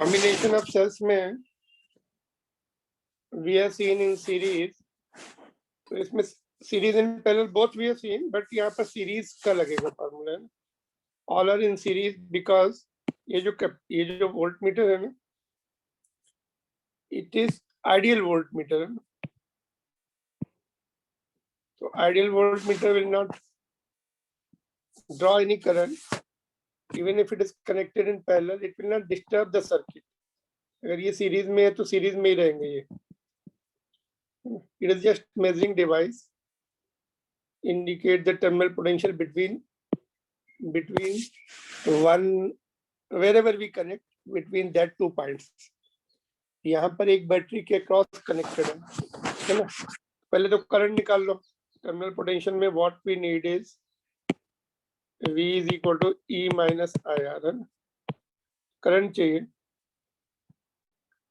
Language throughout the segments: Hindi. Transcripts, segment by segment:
कॉम्बिनेशन ऑफ सेल्स में we are seen in series, तो इसमें series in parallel both we are seen, but यहाँ पर सीरीज का लगेगा formula. All are in series because ये जो वोल्ट मीटर है ना, it is ideal voltmeter है ना, तो ideal voltmeter will not draw any current even if it is connected in parallel. It will not disturb the circuit. अगर ये सीरीज में है तो सीरीज में ही रहेंगे ये. It is just measuring device, indicate the terminal potential between one, wherever we connect between that 2 points. यहाँ पर एक बैटरी के क्रॉस कनेक्टेड है ना. पहले तो करंट निकाल लो. टर्मिनल पोटेंशियल में what we need is V is equal to E minus IR है ना. करंट चाहिए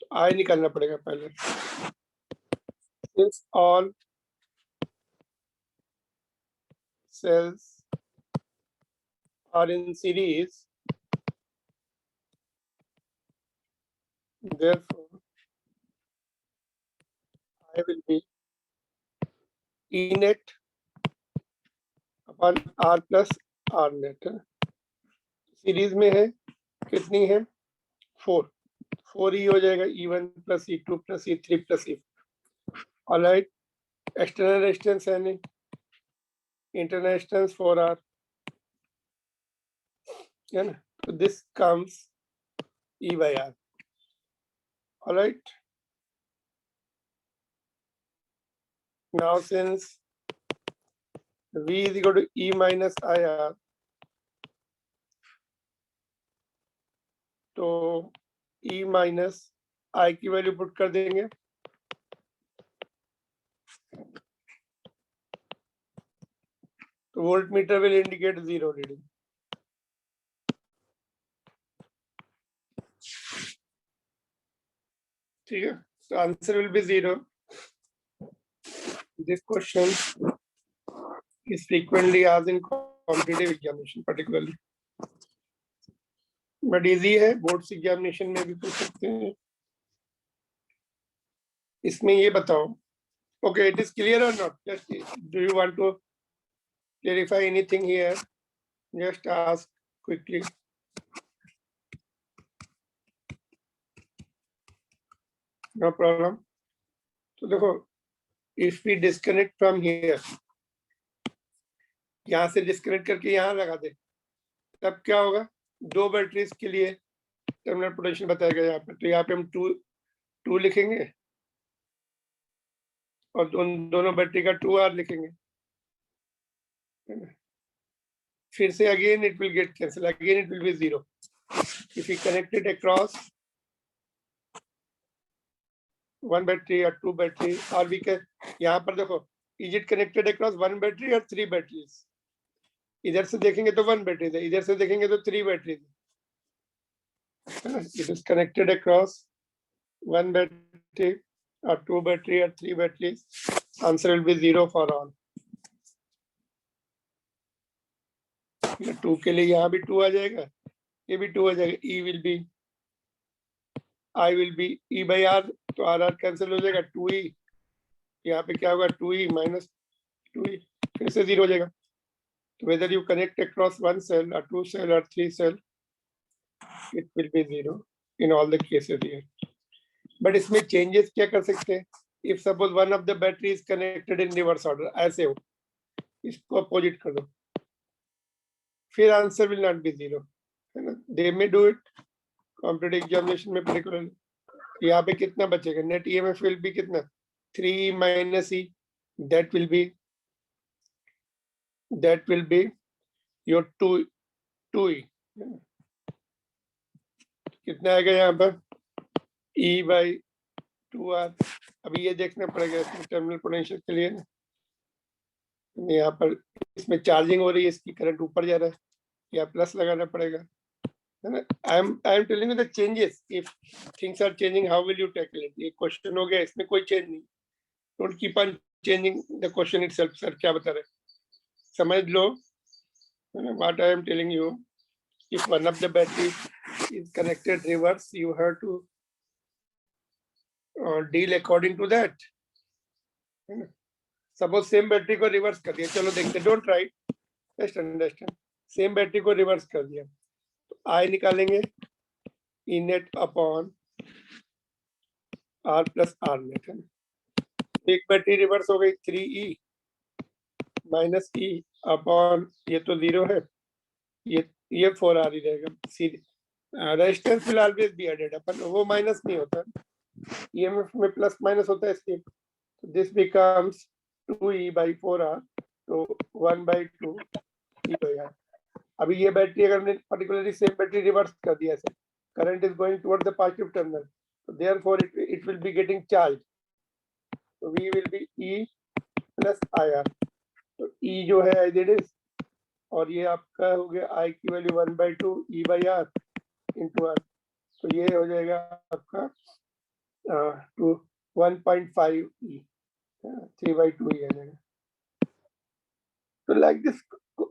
तो I निकालना पड़ेगा पहले. Since all cells are in series, therefore I will be E net upon R plus R net. Series में है कितनी है 4 ही हो जाएगा. E1 plus E2 plus E3 plus E4. Alright. External resistance है नहीं, इंटरनल रेजिस्टेंस 4R है ना. तो this comes E by R. Alright. Now since V is equal to E minus IR, तो E minus I की वैल्यू पुट कर देंगे. तो volt meter will indicate 0 reading. ठीक है. तो answer will be 0. This question is frequently asked in competitive examination particularly, but easy है. बोर्ड्स एग्जामिनेशन में भी पूछ सकते हैं. इसमें ये बताओ. Okay, it is clear or not? Just do you want to clarify anything here? Just ask quickly. No problem. तो देखो, if we disconnect from here, यहाँ से डिस्कनेक्ट करके यहाँ लगा दे, तब क्या होगा. 2 बैटरीज के लिए टर्मिनल पोटेंशियल बताया गया यहाँ पे. तो यहाँ पे हम 2 लिखेंगे और दोनों बैटरी का 2R लिखेंगे. फिर से again it will get cancel. Again it will B 0 if you connect it across 1 battery or 2 battery. और भी यहाँ पर देखो, is it connected across 1 battery और 3 बैटरीज. इधर से देखेंगे तो 1 बैटरी है, इधर से देखेंगे तो 3 बैटरी है ना. It is connected across 1 battery or 2 battery or 3 batteries. Answer will be 0 for all. 2 के लिए यहाँ भी 2 आ जाएगा, ये भी 2 आ जाएगा. E will B I will be E by R, तो R कैंसिल हो जाएगा. 2E यहाँ पे क्या होगा 2E minus 2E, फिर से 0 हो जाएगा. So whether you connect across 1 cell or 2 cell or 3 cell, it will be 0 in all the cases here. But इसमें changes क्या कर सकते हैं. If suppose one of the battery is connected in reverse order, ऐसे हो, इसको opposite कर दो, फिर answer will not be 0, है ना. They may do it competitive examination में particularly. यहाँ पे कितना बचेगा. Net EMF will be कितना 3 minus E. That will be your 2E. कितना आएगा यहाँ पर E by 2R. अभी ये देखना पड़ेगा इसमें टर्मिनल पोटेंशियल के लिए ना. यहाँ पर इसमें चार्जिंग हो रही है, इसकी करंट ऊपर जा रहा है, या प्लस लगाना पड़ेगा, है ना. I am telling you the changes. If things are changing, how will you tackle it. ये क्वेश्चन हो गया, इसमें कोई चेंज नहीं. Don't keep on changing the question itself. Sir क्या बता रहे, समझ लो. What I am telling you, if one of the battery is connected reverse, you have to deal according to that. Suppose same battery को रिवर्स कर दिया, चलो देखते, don't write, just understand. Same battery को रिवर्स कर दिया तो आई निकालेंगे E net upon R plus R net, है ना। एक बैटरी रिवर्स हो गई 3E माइनस ई अपॉन, ये तो 0 है, ये 4R ही रहेगा। Resistance will always be added up, वो माइनस नहीं होता, ईएमएफ में प्लस माइनस होता है इसलिए। तो this becomes 2E by 4R, तो 1/2 E by R। अभी ये बैटरी अगर हमने पर्टिकुलरली सेम बैटरी रिवर्स कर दिया ऐसे, current is going toward the positive terminal, तो therefore it will be getting charge, तो V will be E plus IR। तो E जो है एज इट इज, और ये आपका हो गया I की value 1/2 E by R into R, तो ये हो जाएगा आपका 1.5 E, 3/2 ही आ जाएगा। So like this,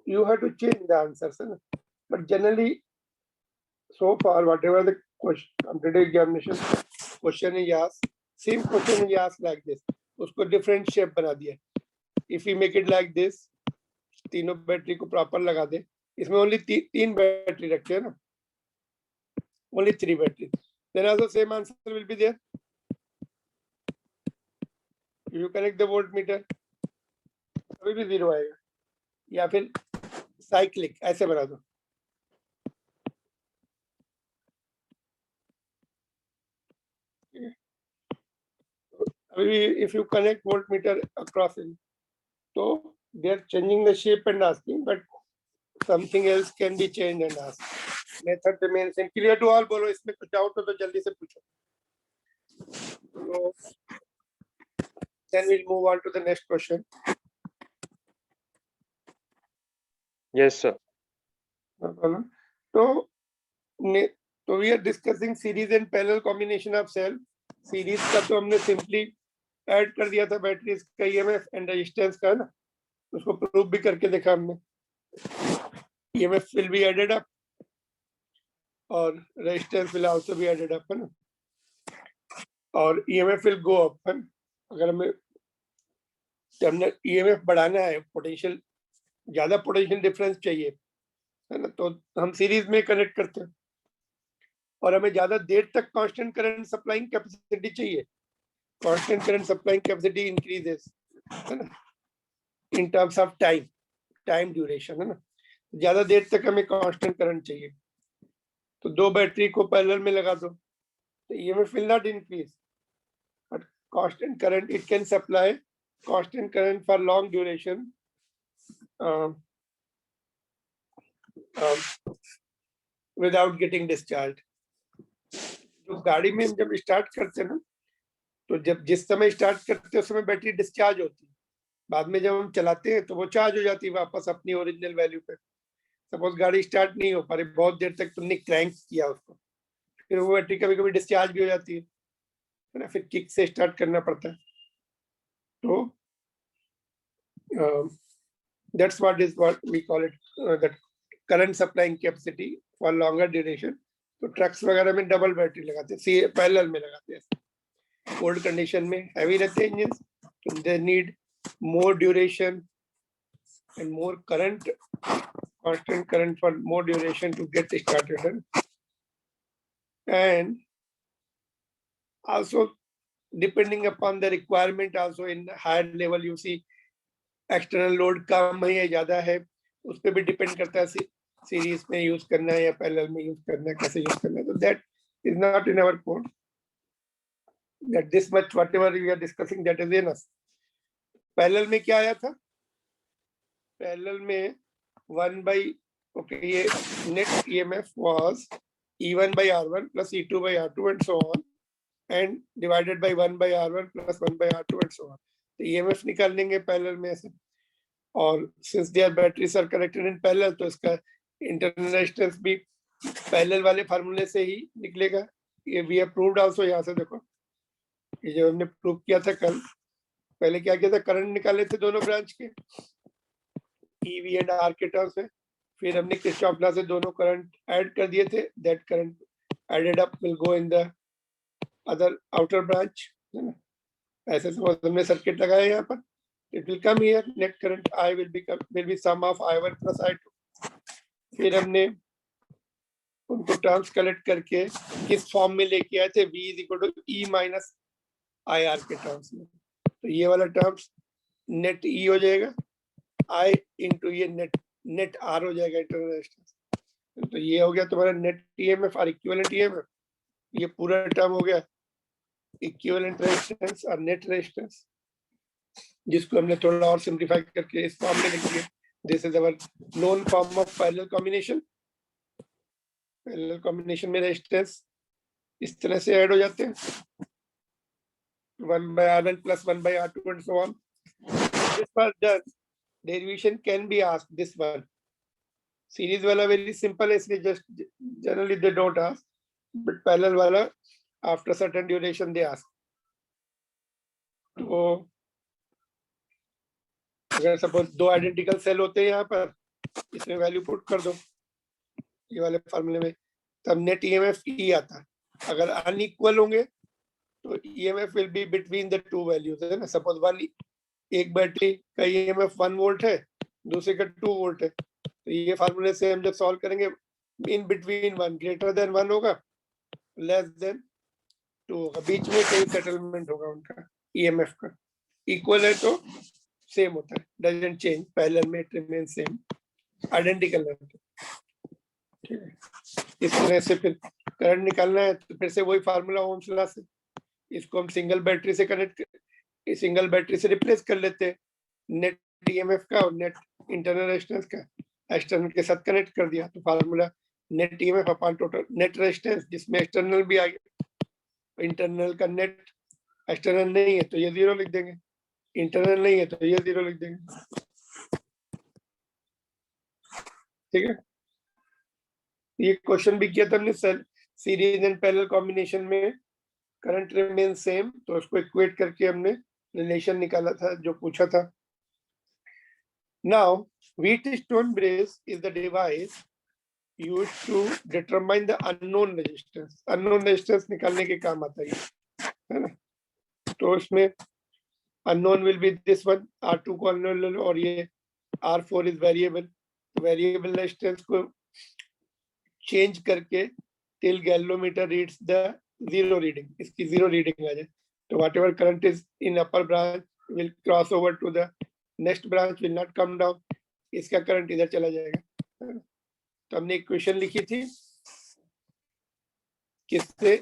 you have to change the answers, but generally, so far, whatever the question, competitive examination question is asked, same question is asked like this. उसको different shape बना दिया। If we make it like this, तीनों बैटरी को proper लगा दे, इसमें only तीन बैटरी रखते हैं ना, only 3 batteries, then also same answer will be there. If you connect the voltmeter, अभी भी 0 आएगा, या फिर साइक्लिक ऐसे बना दो। अभी if you connect voltmeter across in, तो they are changing the shape and asking, but something else can be change and ask. Method remains in clear to all. बोलो इसमें कुछ डाउट हो तो जल्दी से पूछो। Then we'll move on to the next question. Yes, sir. तो we are discussing series and parallel combination of cell. Series का तो हमने सिंपली ऐड कर दिया था बैटरीज का ईएमएफ एंड रेजिस्टेंस का, ना, उसको प्रूव भी करके देखा हमने। EMF will be added up और resistance will also be added up, है ना, और ईएमएफ विल गो अप, है ना। अगर हमने ईएमएफ बढ़ाना है, पोटेंशियल ज्यादा पोटेंशियल डिफरेंस चाहिए, है ना, तो हम सीरीज में कनेक्ट करते हैं, और हमें ज्यादा देर तक कांस्टेंट करंट सप्लाइंग कैपेसिटी चाहिए। Constant current supplying capacity increases, है ना, in terms of time duration, है ना। ज्यादा देर तक हमें कांस्टेंट करंट चाहिए, तो 2 बैटरी को पैरेलल में लगा दो, तो EMF will not increase, but constant current it can supply constant current for long duration without getting discharge. जो गाड़ी में जब स्टार्ट करते हैं ना, तो जब जिस समय स्टार्ट करते हैं उस समय बैटरी डिस्चार्ज होती है, बाद में जब हम चलाते हैं तो वो चार्ज हो जाती है वापस अपनी ओरिजिनल वैल्यू पे। सपोज गाड़ी स्टार्ट नहीं हो पा रही, बहुत देर तक तुमने क्रैंक किया उसको, फिर वो बैटरी कभी कभी डिस्चार्ज भी हो जाती है ना, फिर किक से स्टार्ट करना पड़ता है। तो that's what we call it that current supplying capacity for longer duration. तो ट्रक्स वगैरह में डबल बैटरी लगाते हैं, पैरेलल में लगाते हैं। ओल्ड कंडीशन में हैवी रहते हैं इंजन, तो they need more duration and more current, constant current for more duration to get started, and also depending upon the requirement, also in higher level you see external load कम है या ज्यादा है, उस पर भी डिपेंड करता है सीरीज में यूज करना है या पैरेलल में यूज करना है, कैसे यूज करना है। तो that is not in our code, that this much whatever we are discussing that is enough. Parallel में क्या आया था? पैरेलल में 1 by, okay, ये net EMF was E1 by R1 plus E2 by R2 and so on, and divided by 1 by R1 plus 1 by R2 and so on. तो ईएमएफ निकाल लेंगे पैरेलल में ऐसे, और since there batteries are connected in parallel, तो इसका इंटरनल रेजिस्टेंस भी पैरेलल वाले फार्मूले से ही निकलेगा। ये वी हैव प्रूव्ड आल्सो। यहाँ से देखो, ये जो हमने प्रूव किया था कल, पहले क्या किया था, करंट निकाले थे दोनों ब्रांच के ईवी एंड आर के टर्म्स में, फिर हमने किरचॉफ लॉ से दोनों करंट ऐड कर दिए थे, that current added up will go in the other outer branch, है ना? ऐसे सपोज हमने सर्किट लगाया यहाँ पर, it will come here, net current I will be sum of I1 plus I2. फिर हमने उनको टर्म्स कलेक्ट करके किस फॉर्म में लेके आए थे, V is equal to E minus IR के टर्म्स में, तो ये वाला टर्म्स नेट E हो जाएगा, I इंटू ये नेट R हो जाएगा इंटरनल रेजिस्टेंस, तो ये हो गया तुम्हारा नेट EMF और इक्विवेलेंट EMF, ये पूरा टर्म हो गया इक्विवेलेंट रेजिस्टेंस और नेट रेजिस्टेंस, जिसको हमने थोड़ा और सिंप्लीफाई करके इस फॉर्म में लिख दिया। This is our known form of parallel combination. Parallel combination में रेजिस्टेंस इस तरह से ऐड हो जाते हैं, 1/R1 plus 1/R2 and so on. This was done. Derivation can be asked. This one series वाला very simple है, इसलिए just generally they don't ask, but parallel वाला after certain duration they ask. तो अगर सपोज दो आइडेंटिकल सेल होते हैं यहाँ पर, इसमें वैल्यू पुट कर दो ये वाले फॉर्मूले में, तब नेट ईएमएफ ई आता है। अगर अनइक्वल होंगे तो EMF will be between the two values, है ना। सपोज वन, एक बैटरी का ईएमएफ 1 वोल्ट है, दूसरे का 2 वोल्ट है, तो ये फार्मूले से हम जब सॉल्व करेंगे इन बिटवीन 1 ग्रेटर देन 1 होगा, लेस देन 2 होगा, बीच में कहीं सेटलमेंट होगा उनका ईएमएफ का। इक्वल है तो सेम होता है, डजंट चेंज, पैरेलल में इट रिमेन सेम, आइडेंटिकल है। ठीक है, इस तरह से फिर करंट निकालना है तो फिर से वही फार्मूला ओम्स लॉ से, इसको हम सिंगल बैटरी से कनेक्ट, सिंगल बैटरी से रिप्लेस कर लेते हैं, नेट ईएमएफ का और नेट इंटरनल रेजिस्टेंस का एक्सटर्नल के साथ कनेक्ट कर दिया, तो formula net EMF upon total net resistance, जिसमें एक्सटर्नल भी आ गया, इंटरनल का नेट, एक्सटर्नल नहीं है तो ये 0 लिख देंगे, इंटरनल नहीं है तो ये 0 लिख देंगे। ठीक है, ये क्वेश्चन भी किया था हमने, सीरीज एंड पैरेलल कॉम्बिनेशन में करंट रिमेन सेम, तो उसको इक्वेट करके हमने रिलेशन निकाला था जो पूछा था। Now Wheatstone bridge is the device used to determine the unknown resistance. Unknown resistance निकालने के काम आता है ना। तो इसमें unknown will be this one, R2 को अननोन ले लो, और ये R4 is variable, variable resistance को चेंज करके till galvanometer reads the 0 reading, इसकी 0 रीडिंग आ जाए, तो whatever current is in upper branch will cross over to the next branch, will not come down, इसका करंट इधर चला जाएगा। तो हमने इक्वेशन लिखी थी किससे,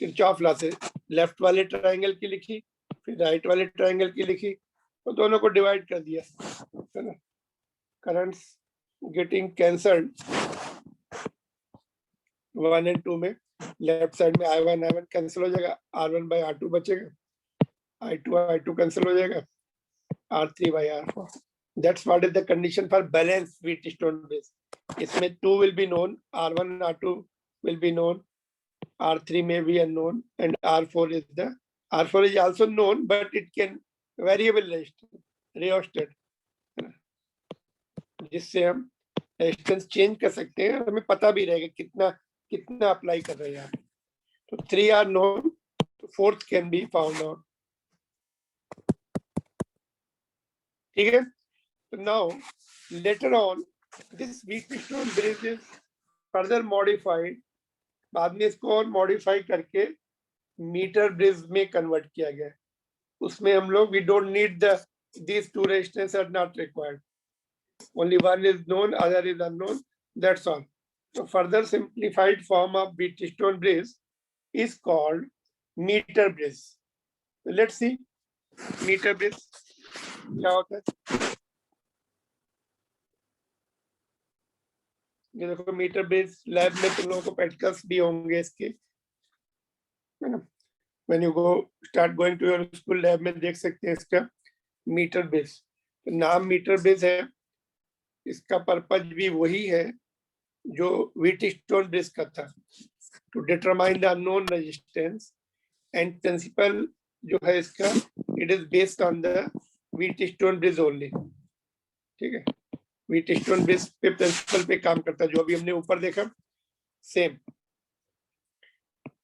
किरचॉफ लॉ से, लेफ्ट वाले ट्रायंगल की लिखी, फिर राइट वाले ट्रायंगल की लिखी, और दोनों को डिवाइड कर दिया, है ना। करंट्स गेटिंग कैंसल्ड 1 और 2 में, लेफ्ट साइड में I1 कैंसिल हो जाएगा, R1/R2 बचेगा, I2 कैंसिल हो जाएगा, R3/R4। That's what is the condition for balanced Wheatstone bridge. इसमें 2 will be known, R1 and R2 will be known, R3 may be unknown, and R4 is also known, but it can variable rheostat, जिससे हम रेजिस्टेंस चेंज कर सकते हैं, हमें पता भी रहेगा कितना अप्लाई कर रहे हैं। तो 3 are known, तो 4th can be found out। ठीक है, तो now later on this Wheatstone bridge is further modified, बाद में इसको और मॉडिफाई करके मीटर ब्रिज में कन्वर्ट किया गया। उसमें हम लोग we don't need these two resistance are not required, only one is known, other is unknown, that's all। So further simplified form of Wheatstone bridge is called meter bridge। So let's see meter bridge क्या होता है। ये देखो मीटर ब्रिज, लैब में तुम लोगों को प्रैक्टिकल्स भी होंगे इसके, है ना। When you start going to your school lab में देख सकते हैं इसका मीटर ब्रिज। तो नाम मीटर ब्रिज है, इसका पर्पज भी वही है जो व्हीटस्टोन ब्रिज का था, to determine the unknown resistance, and principle जो है इसका, it is based on the Wheatstone bridge only. ठीक है, व्हीटस्टोन ब्रिज पे प्रिंसिपल पे काम करता है, जो अभी हमने ऊपर देखा सेम।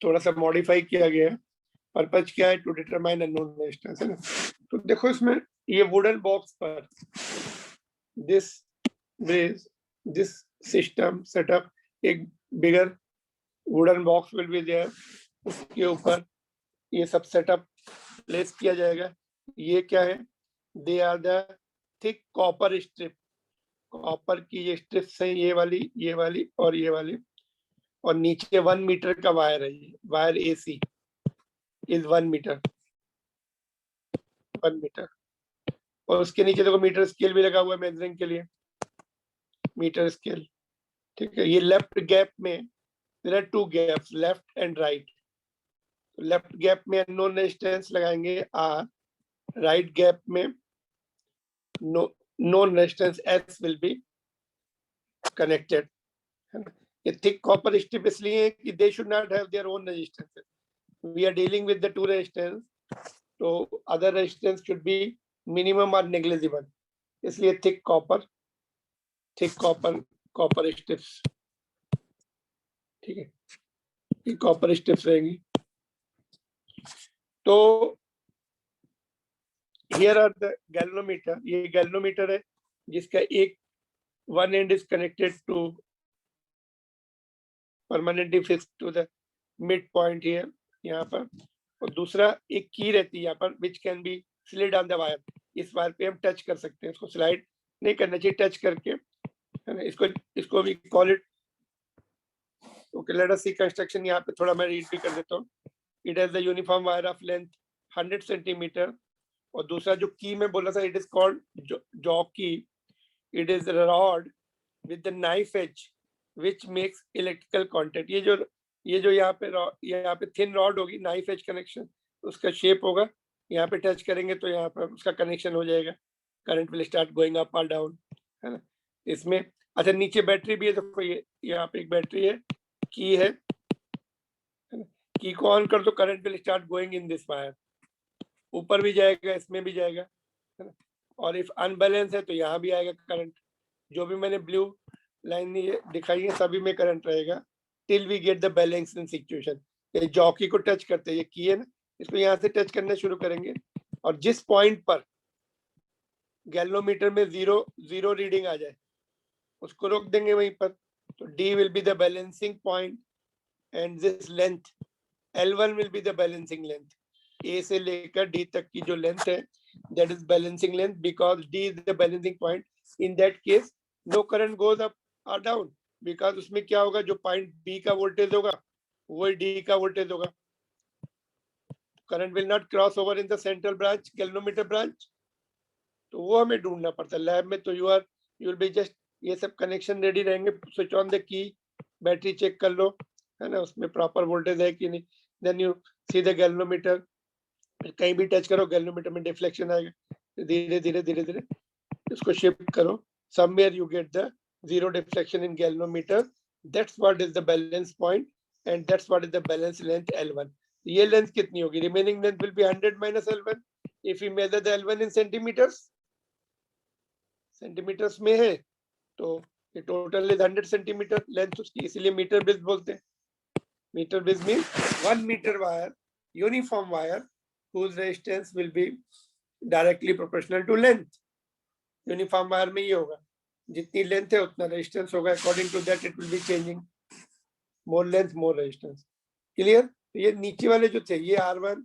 थोड़ा सा मॉडिफाई किया गया है। पर्पज क्या है? टू डिटरमाइन अननोन रेजिस्टेंस, है ना। तो देखो इसमें ये वुडन बॉक्स पर this bridge this system setup, एक bigger wooden box will be there, उसके ऊपर ये सब सेटअप प्लेस किया जाएगा। ये क्या है? They are the thick copper strip, copper की ये स्ट्रिप्स हैं, ये वाली और ये वाली, और नीचे 1 मीटर का वायर है। ये wire AC is 1 metre, 1 metre. और उसके नीचे देखो मीटर स्केल भी लगा हुआ है मेजरिंग के लिए, मीटर स्केल, ठीक है। ये लेफ्ट गैप में there are 2 gaps, left and right. Left gap में अननोन रेजिस्टेंस लगाएंगे R, राइट गैप में known resistance S will be connected, है ना। ये thick copper strip इसलिए है कि they should not have their own resistance. We are dealing with the 2 resistance, तो other resistance should be minimum or negligible, इसलिए thick copper strips, ठीक है, ये copper strips रहेंगी। तो here are the galvanometer, ये galvanometer है जिसका एक one end is connected to permanently fixed to the mid point here, यहाँ पर, और दूसरा एक की रहती है यहाँ पर which can be slid on the wire, इस वायर पे हम टच कर सकते हैं, इसको स्लाइड नहीं करना चाहिए, टच करके, है ना। इसको भी call it, okay. Let us see construction, यहाँ पे थोड़ा मैं रीड भी कर देता हूँ। It has the uniform wire of length 100 centimetre, और दूसरा जो की मैं बोला था, it is called jockey. It is rod with the knife edge which makes electrical contact, ये जो यहाँ पे थिन रॉड होगी, नाइफ एज कनेक्शन, उसका शेप होगा, यहाँ पे टच करेंगे तो यहाँ पर उसका कनेक्शन हो जाएगा, current will start going up और डाउन, है ना। इसमें अच्छा नीचे बैटरी भी है, देखो ये यहाँ पे एक बैटरी है, की है, की को ऑन कर दो, current will start going in this wire, ऊपर भी जाएगा, इसमें भी जाएगा, है ना। और इफ अनबैलेंस है तो यहाँ भी आएगा करंट, जो भी मैंने ब्लू लाइन दिखाई है सभी में करंट रहेगा, till we get the balancing situation. ये जॉकी को टच करते हैं, ये की है ना, इसको यहाँ से टच करना शुरू करेंगे, और जिस पॉइंट पर गैल्वेनोमीटर में जीरो रीडिंग आ जाए उसको रोक देंगे वहीं पर, तो D will be the balancing point, and this length L1 will be the balancing length, A से लेकर D तक की जो लेंथ है, that is balancing length, because D is the balancing point. In that case, no current goes up or down, because उसमें क्या होगा, जो पॉइंट B का वोल्टेज होगा वही D का वोल्टेज होगा। Current will not cross over in the central branch, galvanometer branch, तो वो हमें ढूंढना पड़ता है लैब में। तो यू विल बी जस्ट, ये सब कनेक्शन रेडी रहेंगे, switch on the key, battery check कर लो, है ना, उसमें प्रॉपर वोल्टेज है कि नहीं, then you see the galvanometer, कहीं भी टच करो गैल्वेनोमीटर में डिफ्लेक्शन आएगा, धीरे धीरे इसको शिफ्ट करो, somewhere you get the zero deflection in galvanometer, that's what is the balance point, and that's what is the balance length L1। ये लेंथ कितनी होगी, remaining length will be 100 minus L1, if we measure the L1 in centimeters में है तो ये टोटल इज 100 सेंटीमीटर लेंथ उसकी, इसीलिए मीटर ब्रिज बोलते हैं। Metre bridge means 1 metre wire, uniform wire whose resistance will be directly proportional to length। Uniform wire में ये होगा, जितनी लेंथ है उतना रेजिस्टेंस होगा, according to that it will be changing, more length more resistance. Clear? ये नीचे वाले जो थे, ये R1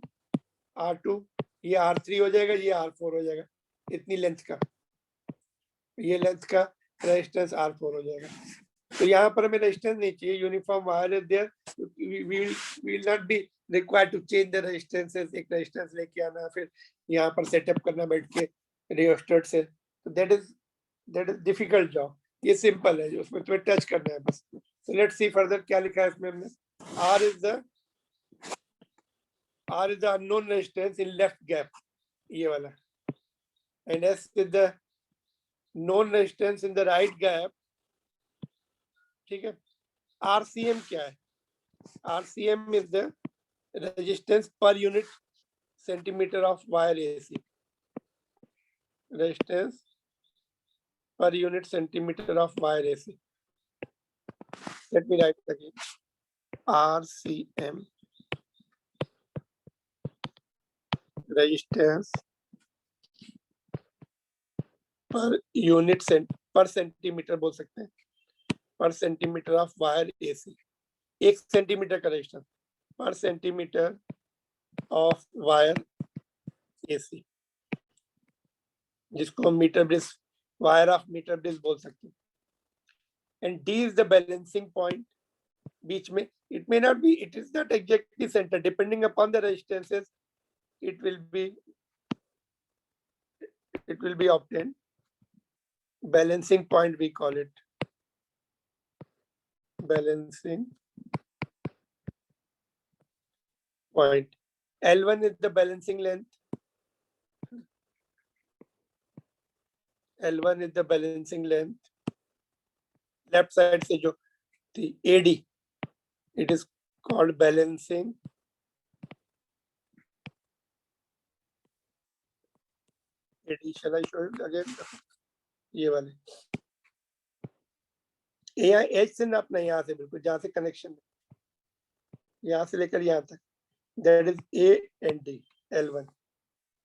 R2, ये R3 हो जाएगा, ये R4 हो जाएगा, इतनी लेंथ का, ये लेंथ का रेजिस्टेंस R4 हो जाएगा। तो यहाँ पर हमें रेजिस्टेंस नहीं चाहिए, uniform wire is there, we will not be required to change the resistances, एक रेजिस्टेंस लेके आना फिर यहाँ पर सेटअप करना बैठ के रियोस्टेट से, तो दैट इज डिफिकल्ट जॉब। ये सिंपल है, जो उसमें तुम्हें टच करना है बस। सो लेट्स सी फर्दर क्या लिखा है इसमें हमने। R is the unknown resistance in left gap, ये वाला, and S is the known resistance in the right gap, ठीक है। RCM क्या है? RCM is the resistance per unit centimeter of wire AC, resistance per unit centimeter of wire AC। Let me write it again, RCM resistance per unit per centimetre बोल सकते हैं, per centimetre of wire AC, 1 centimetre का resistance per centimetre of wire AC, जिसको हम metre bridge, wire of metre bridge बोल सकते हैं. And D is the balancing point, बीच में. It may not be, it is not exactly center, depending upon the resistances it will be obtained. Balancing point we call it, balancing point. L1 is the balancing length, L1 is the balancing length. Left side से जो थी AD, it is called balancing AD. Shall I show it again? ये वाले यहाँ एच से नापना, यहाँ से बिल्कुल जहाँ से कनेक्शन, यहाँ से लेकर यहाँ तक, that is A and D, L1.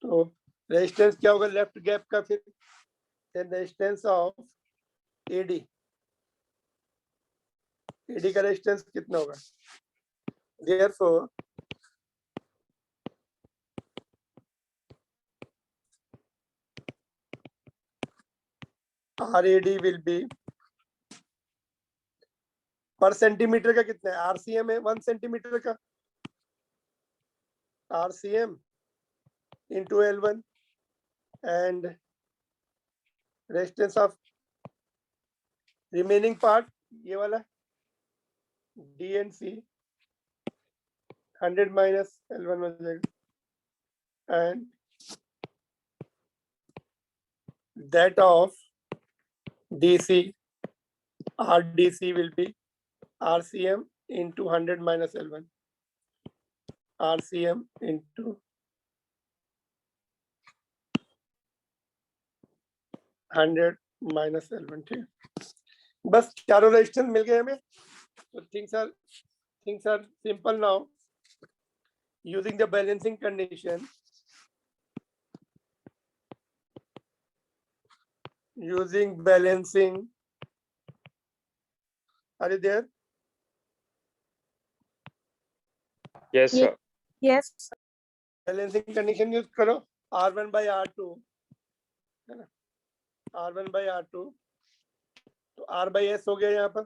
तो रेजिस्टेंस क्या होगा लेफ्ट गैप का, फिर रेजिस्टेंस ऑफ एडी, एडी का रेजिस्टेंस कितना होगा? देयरफॉर RAD will be, पर सेंटीमीटर का कितना है? RCM है 1 सेंटीमीटर का, RCM into L1 and resistance of remaining part, ये वाला D and C, 100 minus L1 हो जाएगा, and that of DC, RDC will be RCM into 100 minus L1, RCM into 100 minus L1. ठीक है, बस चारों रेजिस्टेंस मिल गए हमें. So things are simple now. Using the balancing condition, using balancing, are you there? Yes, sir. Yes. Balancing condition use करो, R1 by R2 है ना, R1 by R2, तो R by S हो गया यहाँ पर,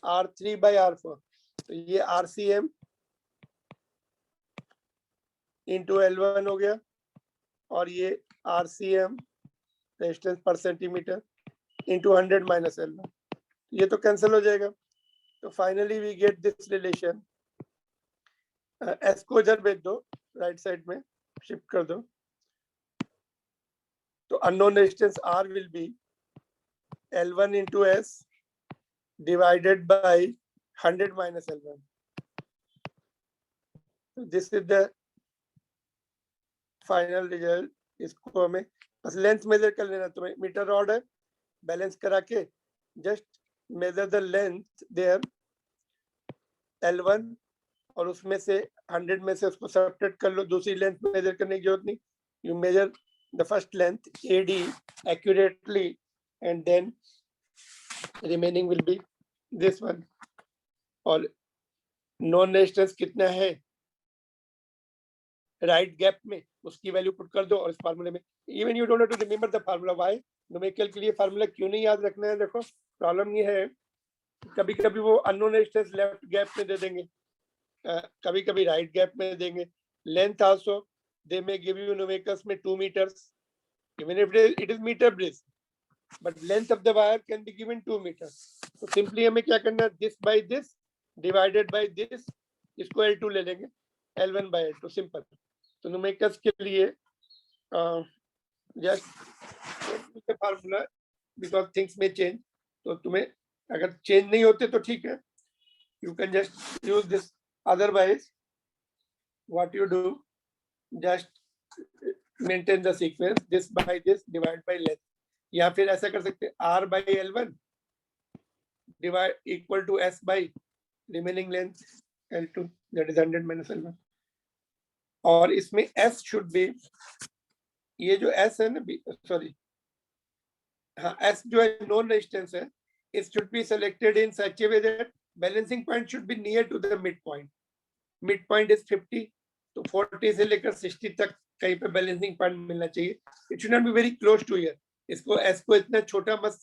R3 by R4, तो ये RCM into L1 हो गया, और ये RCM resistance per centimetre into 100 minus L1, ये तो कैंसिल हो जाएगा. तो finally we get this relation. S को इधर भेज दो, राइट साइड में शिफ्ट कर दो. तो unknown resistance R will be L1 into S divided by 100 minus L1. So this is the final result. इसको हमें बस लेंथ मेजर कर लेना. तुम्हें मीटर रॉड है, बैलेंस करा के just measure the length there L1, और उसमें से 100 में से उसको सब्ट्रैक्ट कर लो. दूसरी लेंथ मेजर करने की जरूरत नहीं. You measure the first length AD accurately, and then remaining will be this one. और नॉन रेजिस्टेंस कितना है राइट गैप में, उसकी वैल्यू पुट कर दो. और इस फार्मूले में even you don't have to remember the formula. Why? Numerical के लिए फार्मूला क्यों नहीं याद रखना है? देखो प्रॉब्लम ये है, कभी कभी वो अननोन रेजिस्टेंस लेफ्ट गैप में दे देंगे, कभी कभी राइट गैप में देंगे. Length also they may give you numericals में 2 meters, even if it is meter bridge, but length of the wire can be given 2 meters. So simply हमें क्या करना है, this by this divided by this, इसको L2 ले लेंगे, L1 by L2, simple. तो numericals के लिए just formula, because things may change. तो तुम्हें अगर change नहीं होते तो ठीक है, you can just use this. Otherwise what you do, just maintain the sequence, this by this divide by length. या फिर ऐसा कर सकते हैं, R by L1 divide equal to S by remaining length. L2 that is 100 minus L1 और इसमें S should be ये जो S है ना सॉरी हाँ S जो है नॉन रेजिस्टेंस है it should be selected in such a way that balancing point should be near to the midpoint. Midpoint is 50 तो 40 से लेकर 60 तक कहीं पे बैलेंसिंग पॉइंट मिलना चाहिए. It should not be very close to here. इसको एस को इतना छोटा मत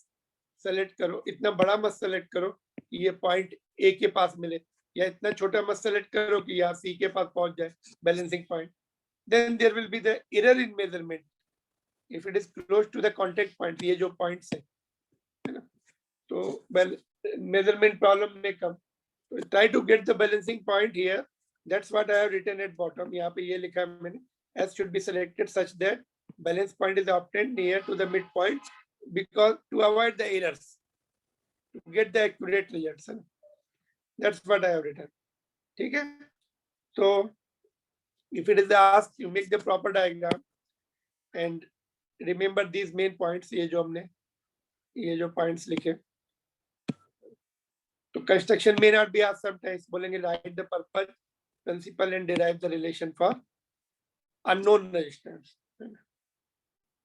सेलेक्ट करो, इतना बड़ा मत सेलेक्ट करो कि ये पॉइंट ए के पास मिले, या इतना छोटा मत सेलेक्ट करो कि यहाँ सी के पास पहुंच जाए balancing point. Then there will be the error in measurement if it is close to the contact point. ये जो पॉइंट्स है ना, तो measurement problem may come. So try to get the balancing point here. That's what I have written at bottom. यहाँ पे ये लिखा है मैंने. S should be selected such that balance point is obtained near to the midpoint, because to avoid the errors, to get the accurate results. That's what I have written. ठीक है. So if it is asked, you make the proper diagram and remember these main points. ये जो points लिखे. तो construction may not be asked sometimes. बोलेंगे write the purpose, principle and derive the relation for unknown resistance.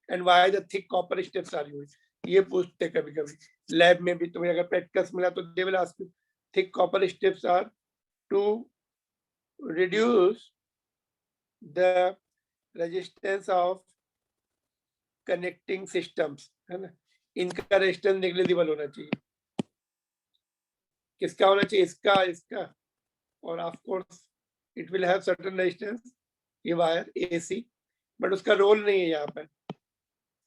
And why the thick copper steps are used. ये पूछते कभी-कभी. लैब में भी तुम्हें अगर practicals मिला तो they will ask you. Thick copper steps are to reduce the resistance of connecting systems. है ना? इनका resistance negligible होना चाहिए. किसका होना चाहिए? इसका और of course it will have certain resistance. ये वायर AC, बट उसका रोल नहीं है यहाँ पर,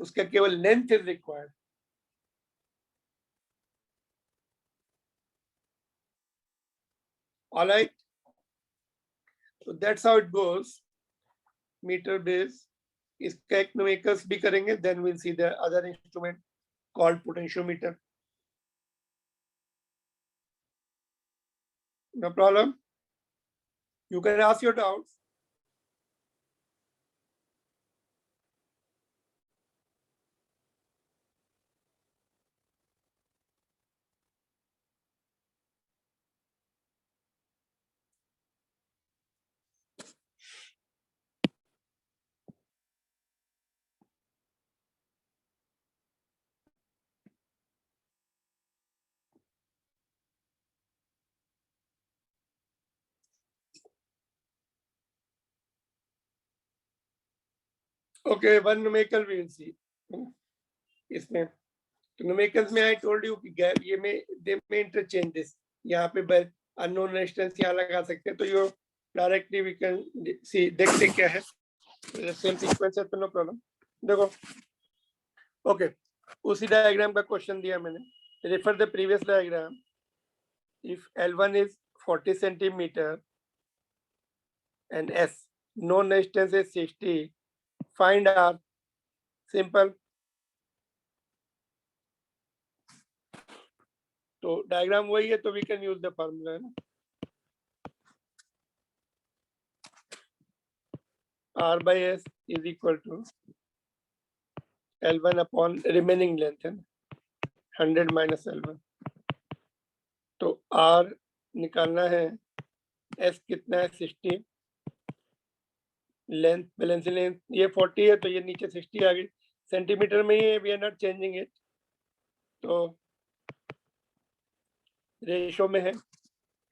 उसका केवल length is required. Alright, so that's how it goes. Metre base. इसका एक न्यूमेरिकल्स भी करेंगे. Then we'll see the other instrument called potentiometer. No problem. You can ask your doubts. Okay, one numerical we will see. इसमें numericals में I told you कि ये में they may interchange this. यहाँ पे unknown resistance यहाँ लगा सकते हैं, तो you directly we can see. देखते क्या है. Same sequence है तो no problem. देखो. Okay, उसी diagram का question दिया मैंने. Refer the previous diagram. If L1 is 40 centimeter and S known resistance is 60, find R. Simple. तो डायग्राम वही है, तो we can use the formula है ना. R by S is equal to L1 upon remaining length है ना, 100 minus L1. तो R निकालना है. S कितना है? 60. लेंथ, बैलेंसिंग लेंथ ये 40 है, तो ये नीचे 60 आ गई. सेंटीमीटर में ही है, we are not changing it, तो रेशो में है.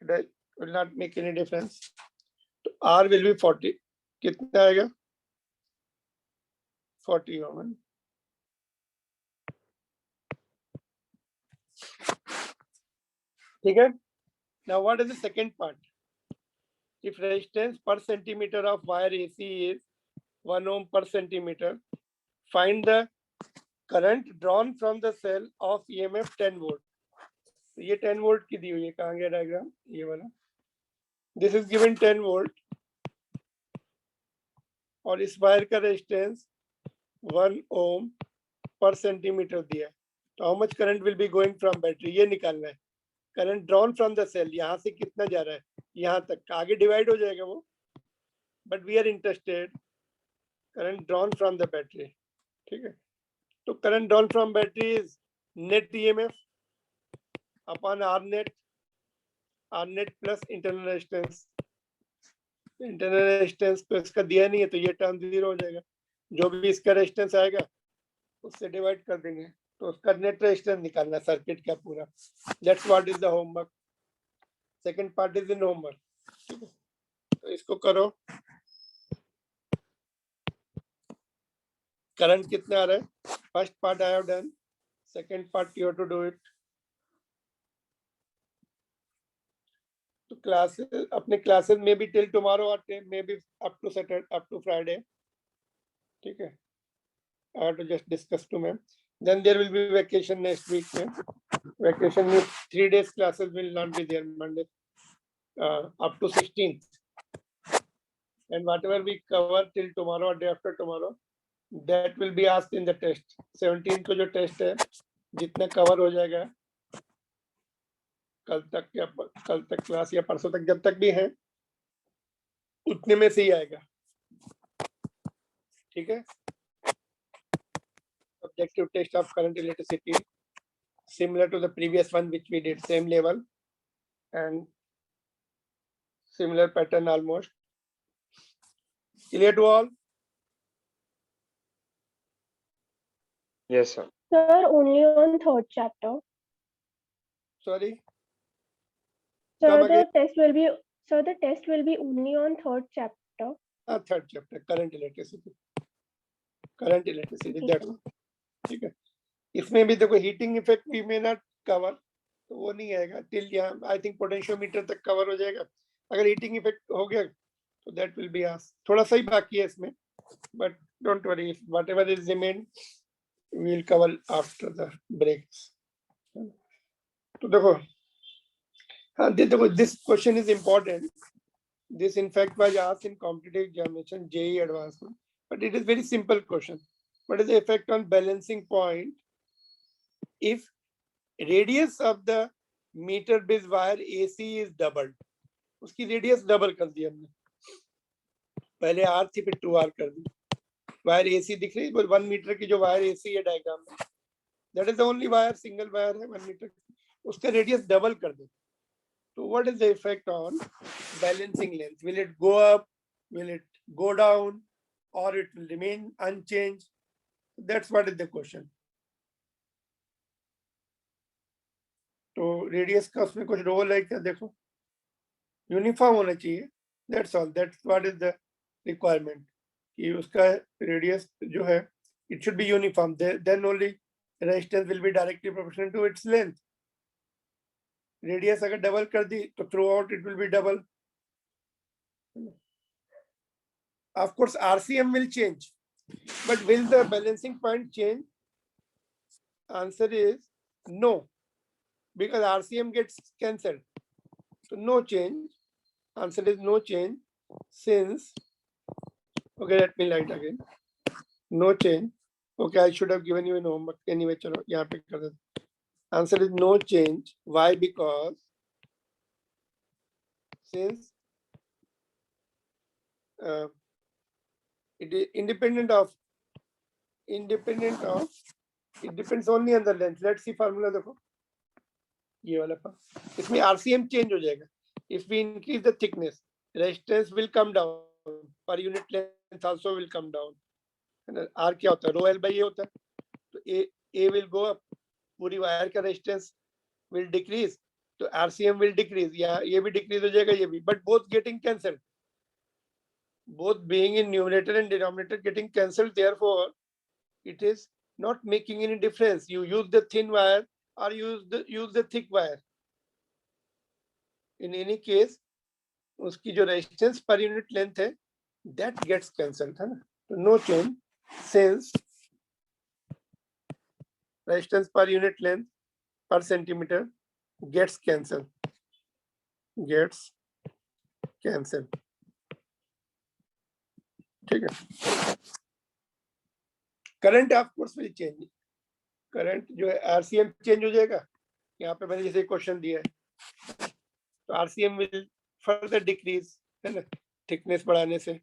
That will not make any difference. तो R will be 40. कितना आएगा? 40 होगा. ठीक है. Now what is the second part? If resistance per centimeter of wire AC is 1 ohm per centimeter, find the current drawn from the cell of EMF 10 volt. तो ये 10 वोल्ट की दी हुई है. कहाँ गया डायग्राम? ये वाला. दिस इज गिवन 10 वोल्ट और इस वायर का रेजिस्टेंस 1 ओम पर सेंटीमीटर दिया है. तो how much current will be going from battery, ये निकालना है. Current drawn from the cell, यहाँ से कितना जा रहा है यहाँ तक, आगे डिवाइड हो जाएगा वो, but we are interested current drawn from the battery. ठीक है. तो current drawn from battery is net EMF upon R net. R net plus internal resistance, internal resistance तो इसका दिया नहीं है तो ये टर्म 0 हो जाएगा, जो भी इसका रेजिस्टेंस आएगा उससे डिवाइड कर देंगे तो उसका नेट रेजिस्टेंस निकालना सर्किट का पूरा। That's what is the homework, second part is in homework. ठीक है, तो इसको करो। करंट कितना आ रहा है, first part I have done, second part you have to do it. तो क्लासेस, अपने क्लासेस में भी टिल टुमारो और maybe up to Saturday, up to Friday. ठीक है, I have to just discuss to ma'am. Then there will be vacation next week. Vacation means 3 days classes will not be there Monday up to 16th. And whatever we cover till tomorrow or day after tomorrow, that will be asked in the test. 17th को जो test है, जितना cover हो जाएगा कल तक क्लास या परसों तक जब तक भी है उतने में से ही आएगा। ठीक है, objective test of current electricity similar to the previous one which we did, same level and similar pattern almost. Clear to all? Yes, sir. Sir, only on third chapter. Sorry, Sir, Come the again. test will be only on third chapter. third chapter, current electricity. Current electricity, that one. ठीक है, इसमें भी देखो heating effect we may not cover, तो वो नहीं आएगा टिल यहाँ आई थिंक पोटेंशियोमीटर तक कवर हो जाएगा। अगर हीटिंग इफेक्ट हो गया तो दैट विल बी आस्क्ड, थोड़ा सा ही बाकी है इसमें, but don't worry, whatever is remain we will cover after the breaks. तो देखो, हाँ देखो, this question is important, this in fact was asked in competitive examination JEE advancement, but it is very simple question. What is the effect on balancing point if radius of the meter base wire AC is doubled? उसकी रेडियस डबल कर दी हमने, पहले R थी फिर 2R कर दी, वायर AC दिख रही है 1 मीटर की जो वायर AC है डायग्राम में, that is the only wire, single wire है 1 मीटर, उसका रेडियस डबल कर दो। So what is the effect on balancing length? Will it go up? Will it go down? Or it will remain unchanged? That's what is the question. तो रेडियस का उसमें कुछ रोल है क्या? देखो, यूनिफॉर्म होना चाहिए, that's all. That's what is the requirement. कि उसका रेडियस जो है it should be uniform. Then only resistance will be directly proportional to its length. Radius अगर डबल कर दी तो throughout it will be double. Of course RCM will change, but will the balancing point change? Answer is no, because RCM gets cancelled, so no change. Answer is no change since, okay, let me write again, no change. Okay, I should have given you an homework anyway, चलो यहाँ पे कर देते। Answer is no change. Why? Because since it is independent of, it depends only on the length. Let's see formula देखो, ये वाला part, इसमें RCM change हो जाएगा. If we increase the thickness, resistance will come down, per unit length also will come down. R क्या होता है? Rho L by A होता है, तो A will go up, पूरी वायर का रेजिस्टेंस विल डिक्रीज, तो आरसीएम विल डिक्रीज, या ये भी डिक्रीज हो जाएगा, ये भी, but both getting cancelled, both being in numerator and denominator getting cancelled, therefore it is not making any difference, you use the thin wire और use the thick wire, in any case उसकी जो रेजिस्टेंस पर यूनिट लेंथ है दैट गेट्स कैंसल्ड, है ना। तो no change since resistance per unit length per centimeter gets cancelled, ठीक है। Current of course will change, current जो है आरसीएम चेंज हो जाएगा, यहाँ पे मैंने जैसे क्वेश्चन दिया है, तो आरसीएम विल फर्दर डिक्रीज, है ना, थिकनेस बढ़ाने से,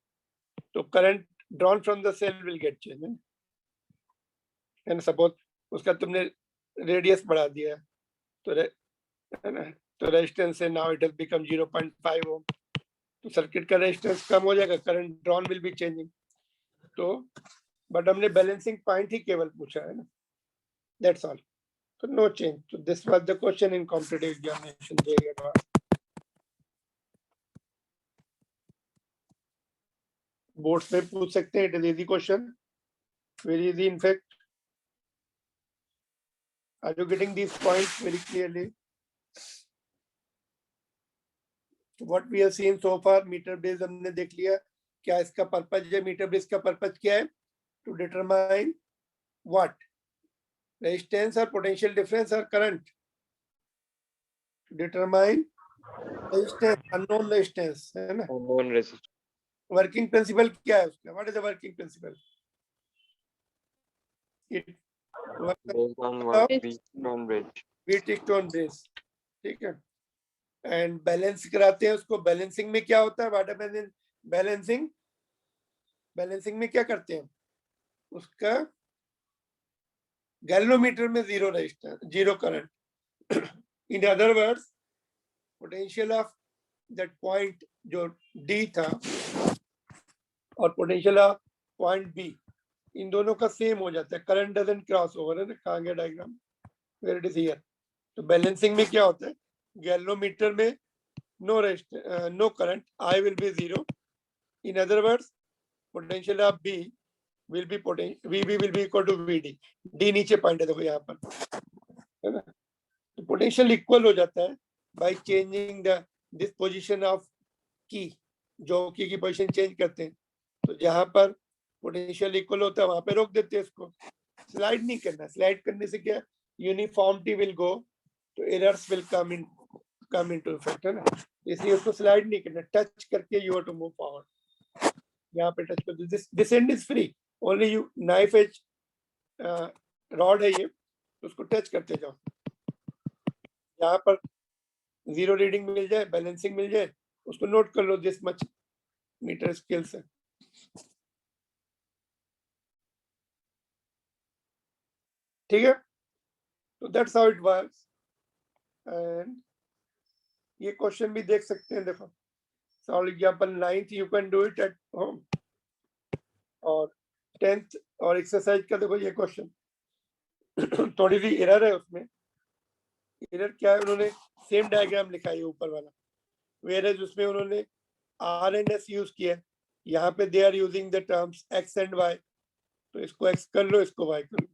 तो current drawn from the cell will get change, है ना। सपोज उसका तुमने रेडियस बढ़ा दिया है, तो है ना, तो रेजिस्टेंस है नाउ इट हैज बिकम 0.5 ओम। तो सर्किट का रेजिस्टेंस कम हो जाएगा, current drawn will be changing. तो बट हमने बैलेंसिंग पॉइंट ही केवल पूछा है ना, दैट्स ऑल। तो नो चेंज। तो this was the question in competitive examination. Boards में पूछ सकते हैं, it is easy question, very easy in fact. Are you getting these points very clearly? What we have seen so far, metre bridge हमने देख लिया, क्या इसका पर्पज है, मीटर ब्रिज का पर्पज क्या है? To determine what? रेजिस्टेंस और पोटेंशियल डिफरेंस और करंट। डिटरमाइन रेजिस्टेंस, अननोन रेजिस्टेंस है ना। Unknown resistance. वर्किंग प्रिंसिपल क्या है उसका? What is the working principle? It Based on what Wheatstone bridge. Wheatstone bridge, ठीक है। एंड बैलेंस कराते हैं उसको। बैलेंसिंग में क्या होता है? What is balancing? बैलेंसिंग में क्या करते हैं? उसका गैल्वेनोमीटर में zero resistance, zero current. In other words, potential of that point जो डी था और पोटेंशियल ऑफ पॉइंट बी, इन दोनों का सेम हो जाता है। करंट डजंट क्रॉस ओवर, है ना, कहाँ गया diagram? Where it is here. तो बैलेंसिंग में क्या होता है? गैल्वेनोमीटर में no resistance, no current, I will be zero. In other words, potential of B will be VB will be equal to VD। D नीचे पॉइंट है, देखो यहाँ पर, है ना। तो पोटेंशियल इक्वल हो जाता है by changing the this position of की, जो की पोजीशन चेंज करते हैं। तो जहां पर पोटेंशियल इक्वल होता है वहां पे रोक देते हैं इसको। स्लाइड नहीं करना, स्लाइड करने से क्या, यूनिफॉर्मिटी विल गो, तो errors will come into effect, है ना। इसलिए उसको स्लाइड नहीं करना, टच करके you have to move forward. यहाँ पे टच कर, this end is free, only you knife edge rod है ये, उसको टच करते जाओ। यहाँ पर जीरो रीडिंग मिल जाए, बैलेंसिंग मिल जाए, उसको नोट कर लो, दिस मच मीटर स्केल से। ठीक है, तो that's how it works. And ये क्वेश्चन भी देख सकते हैं, देखो solve example 9th you can do it at home, और 10th और एक्सरसाइज का देखो ये क्वेश्चन थोड़ी सी एरर है उसमें। एरर क्या है? उन्होंने सेम डायग्राम लिखा है ऊपर वाला, वेयर उसमें उन्होंने आर एंड एस यूज किया है। यहाँ पे they are using the terms X and Y, तो इसको एक्स कर लो, इसको वाई कर लो,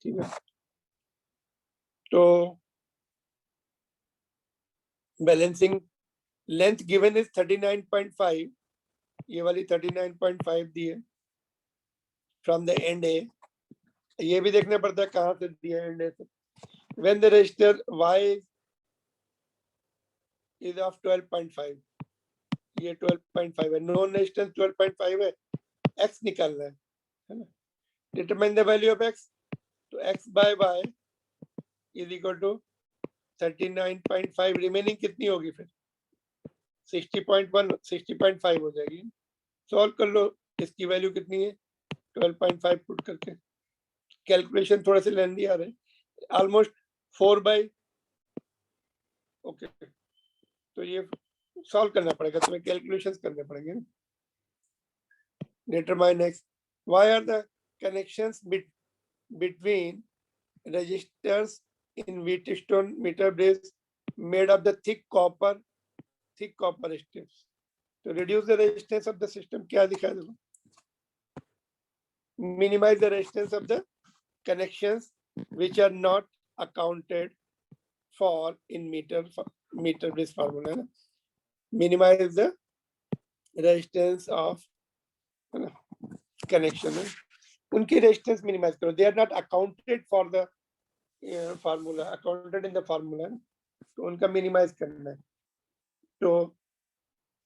ठीक है। तो बैलेंसिंग लेंथ गिवन इज 39.5, ये वाली 39.5 दी है फ्रॉम द एंड ए। ये भी देखना पड़ता है कहाँ से दिया है, एंड ए से। When the resistor Y is of 12.5, ये 12.5 है, नॉन रेजिस्टेंस 12.5 है, एक्स निकालना है ना। Determine the value of X, तो X by Y is equal to 39.5, remaining कितनी होगी फिर? 60.1, 60.5 हो जाएगी। सॉल्व कर लो, इसकी वैल्यू कितनी है? 12.5 पुट करके। कैलकुलेशन थोड़ा सा लेंदी आ रहे हैं, ऑलमोस्ट 4 बाई, ओके। तो ये सॉल्व करना पड़ेगा, तुम्हें कैलकुलेशंस करने पड़ेंगे। Determine X, why are the connections between resistors in Wheatstone meter bridge made of the thick copper strips to reduce the resistance of the system? क्या दिखा है? Minimize the resistance of the connections which are not accounted for in meter bridge formula. Minimize the resistance of connection, उनकी रेजिस्टेंस मिनिमाइज करो। They are not accounted for the formula, accounted in the formula, तो उनका मिनिमाइज करना है। तो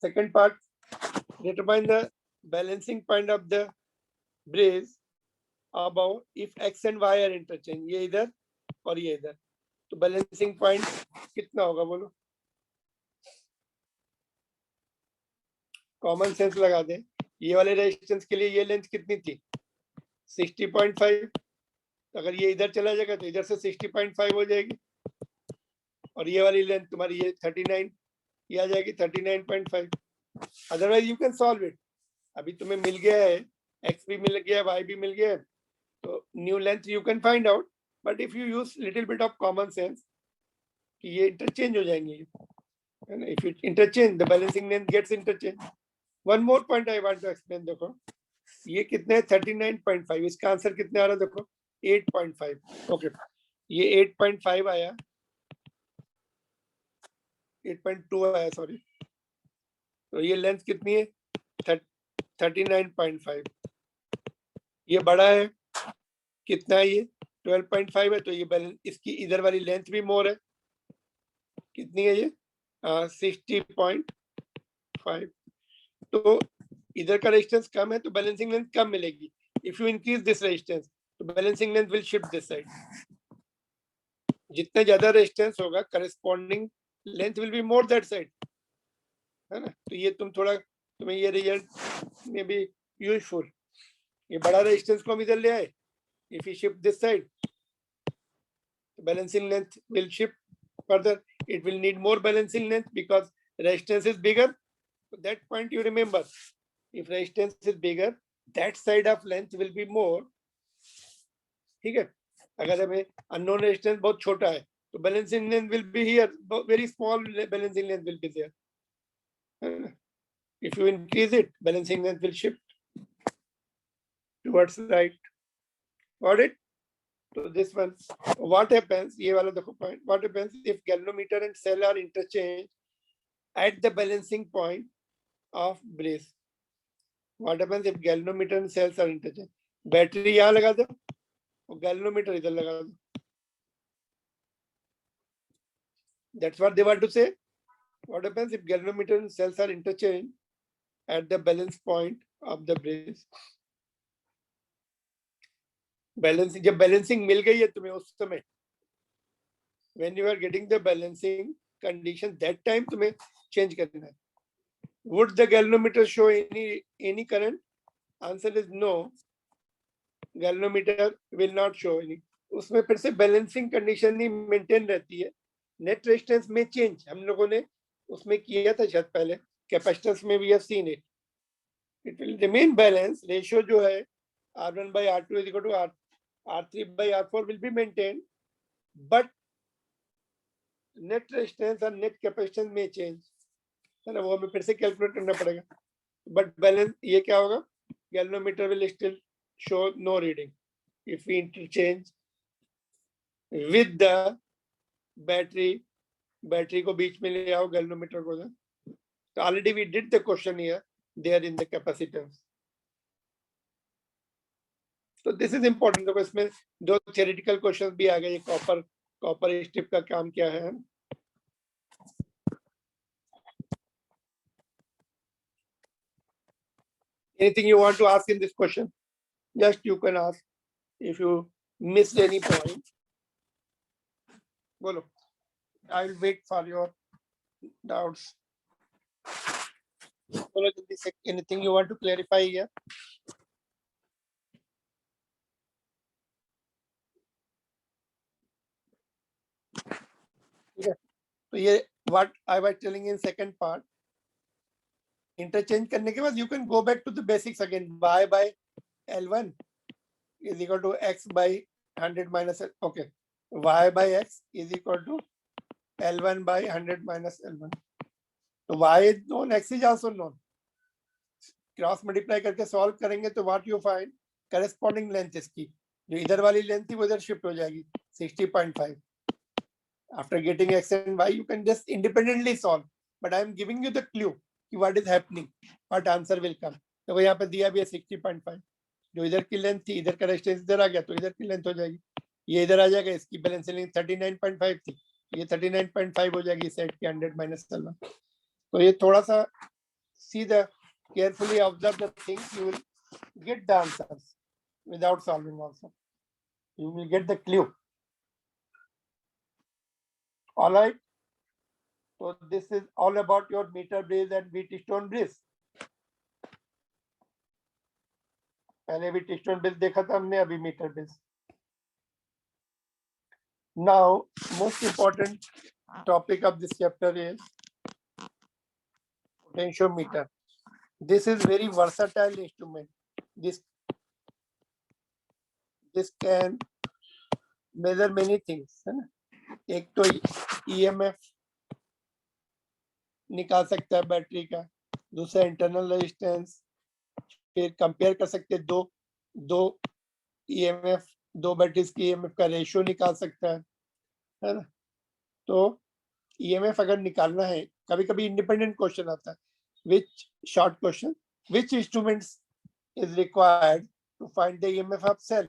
second part, determine the balancing point of the bridge about if X and Y are interchange, ये इधर और ये इधर, तो बैलेंसिंग पॉइंट कितना होगा बोलो? कॉमन सेंस लगा दे, ये वाले रेजिस्टेंस के लिए ये लेंथ कितनी थी? 60.5, तो अगर ये इधर चला जाएगा तो इधर से 60.5 हो जाएगी, और ये वाली लेंथ तुम्हारी ये 39, ये आ जाएगी 39.5। Otherwise you can solve it. अभी तुम्हें मिल गया है, x भी मिल गया, y भी मिल गया है, तो new length you can find out, but if you use little bit of common sense कि ये इंटरचेंज हो जाएंगे, if you interchange the balancing length gets interchange. One more point I want to explain. देखो ये कितने है 39.5, इसका आंसर कितने आ रहा है देखो 8.5। ओके ये 8.5 आया, 8.2 आया सॉरी, तो ये लेंथ कितनी है 39.5। ये बड़ा है कितना है ये 12.5 है, तो ये बैलेंस इसकी इधर वाली लेंथ भी मोर है, कितनी है ये 60.5। तो इधर का रेजिस्टेंस कम है तो बैलेंसिंग लेंथ कम मिलेगी। If you increase this resistance तो balancing length will shift this side. जितना ज्यादा रेजिस्टेंस होगा corresponding length will be more that side, है ना। तो ये तुम्हें ये रिजल्ट में भी यूजफुल। ये बड़ा रेजिस्टेंस को हम इधर ले आए, if you shift this side balancing length will shift further, it will need more balancing length because resistance is bigger. So that point you remember, if resistance is bigger that side of length will be more, ठीक है। अगर हमें unknown resistance बहुत छोटा है तो balancing length will be here, very small balancing length will be there। if you increase it balancing length will shift towards right। got it? So this one, what happens, ये वाला देखो point, what happens if galvanometer and cell are interchanged at the balancing point of brace? What happens if galvanometer and cells are interchanged? Battery यहाँ लगा दो और galvanometer इधर लगा दो। That's what they want to say. What happens if galvanometer and cells are interchanged at the balance point of the brace? Balancing, जब बैलेंसिंग मिल गई है तुम्हें उस समय, when you are getting the balancing condition, that time तुम्हें change करना है। Would the galvanometer show any current? Answer is no. Galvanometer will not show any. उसमें फिर से बैलेंसिंग कंडीशन ही मेंटेन रहती है। नेट रेजिस्टेंस में चेंज हम लोगों ने उसमें किया था शायद पहले, कैपेसिटेंस में we have seen it, it will remain balance. Ratio जो है R1 by R2 is equal to R3 by R4 will be maintained, but net resistance और नेट कैपेसिटेंस में चेंज है ना, वो हमें फिर से कैलकुलेट करना पड़ेगा। बट बैलेंस ये क्या होगा, galvanometer will still show no reading if we interchange with the battery. Battery को बीच में ले आओ गैल्वेनोमीटर को। तो already we did the question here there in the capacitance. तो दिस इज इंपॉर्टेंट। देखो इसमें दो थ्योरेटिकल क्वेश्चंस भी आ गए। कॉपर स्ट्रिप का काम क्या है। Anything you want to ask in this question, just you can ask if you missed any point. Bolo, I will wait for your doubts. Bolo, anything you want to clarify here? Yeah. So ये what I was telling in second part, interchange करने के बाद you can go back to the basics again. Y by L1 is equal to X by 100 minus L. Okay, Y by X is equal to L1 by 100 minus L1. तो Y is known, X is also known. Cross multiply करके सॉल्व करेंगे तो what you find, corresponding length इसकी जो इधर वाली लेंथ थी वो इधर शिफ्ट हो जाएगी 60.5। After getting x and y you can just independently solve, but I am giving you the clue कि what is happening, what answer will come। तो वो यहाँ पे दिया भी है 60.5, जो इधर की लेंथ थी इधर का रेजिस्टेंस इधर आ गया तो इधर की लेंथ हो जाएगी, ये इधर आ जाएगा, इसकी बैलेंसिंग लेंथ 39.5 थी, ये 39.5 हो जाएगी सेट की 100 माइनस 1। तो ये थोड़ा सा see the carefully observe the things, you will get the answers without solving also, you will get the clue। all right, so this is all about your meter bridge and Wheatstone bridge। पहले Wheatstone bridge देखा था हमने, अभी metre bridge. Now, most important topic of this chapter is potentiometer. This is very versatile instrument. This can measure many things, है ना? एक तो EMF निकाल सकता है बैटरी का, दूसरा इंटरनल रेजिस्टेंस, फिर कंपेयर कर सकते हैं दो EMF, दो बैटरीज की EMF का रेशियो निकाल सकता है ना? तो EMF अगर निकालना है, कभी कभी इंडिपेंडेंट क्वेश्चन आता है, which short question, which instruments is required to find the EMF of cell,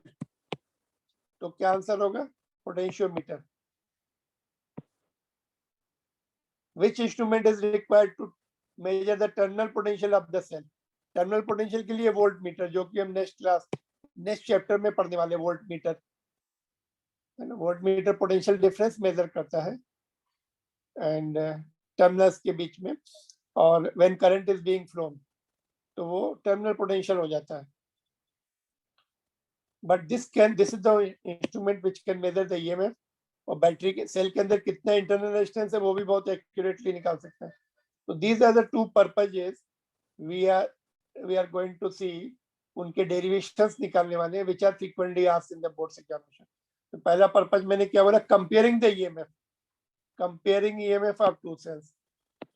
तो क्या आंसर होगा? Potentiometer. Which instrument is required to measure the terminal potential of the cell, terminal potential के लिए वोल्ट मीटर, जो कि हम नेक्स्ट चैप्टर में पढ़ने वाले. Voltmeter potential difference measure करता है एंड टर्मिनल्स के बीच में, और when current is being flown तो वो टर्मिनल पोटेंशियल हो जाता है. But this is the instrument which can measure the EMF, और बैटरी के सेल के अंदर कितना इंटरनल रेजिस्टेंस है वो भी बहुत एक्यूरेटली निकाल सकता है. तो these are the two purposes we are going to see. उनके डेरिवेशंस निकालने वाले हैं which are frequently asked in the boards examination. तो पहला पर्पज मैंने क्या बोला? Comparing the EMF, comparing EMF of two cells,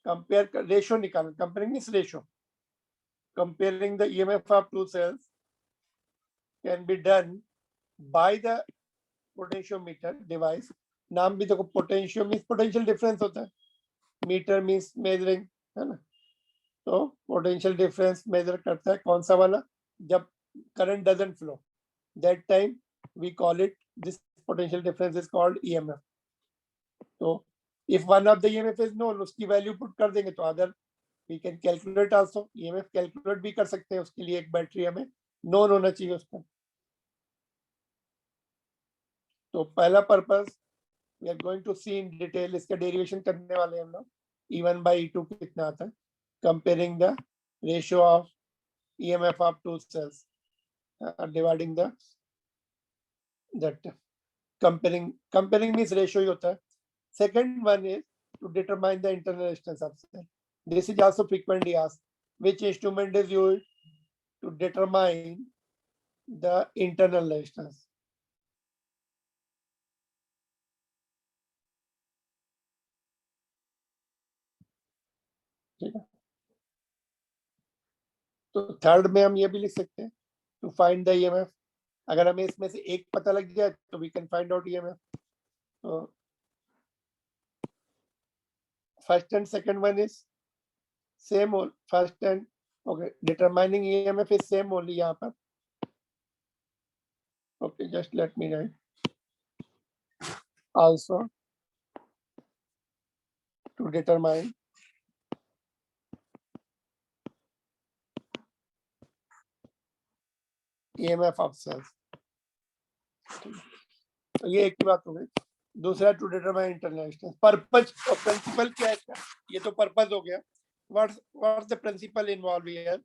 compare ratio निकालना, comparing is ratio, comparing the EMF of two cells can be done by the potentiometer device. नाम भी देखो, potentio means potential difference होता है, meter means measuring, है ना? तो potential difference measure करता है कौन सा वाला? जब current doesn't flow, that time we call it, this potential difference is called EMF. तो if one of the EMF is known, उसकी वैल्यू पुट कर देंगे तो other we can calculate also. EMF calculate भी कर सकते हैं, उसके लिए एक बैटरी हमें नोन होना चाहिए उसका. तो पहला purpose we are going to see in detail, इसका डेरिवेशन करने वाले हैं हम लोग. E1 by E2 कितना आता है, comparing the ratio of EMF of two cells, dividing that comparing means ratio ही होता है. Second one is to determine the internal resistance of cell. This is also frequently asked. Which instrument is used to determine the internal resistance? ठीक है. तो थर्ड में हम ये भी लिख सकते हैं, to find the EMF. अगर हमें इसमें से एक पता लग जाए तो we can find out EMF. तो first and second one is same. First and okay, determining EMF is same only यहाँ पर. Okay, just let me write. Also to determine EMF of cells. तो ये एक ही बात हो गई. दूसरा to determine internal resistance. Purpose और प्रिंसिपल क्या है इसका? ये तो पर्पस हो गया. What's the principle involve here?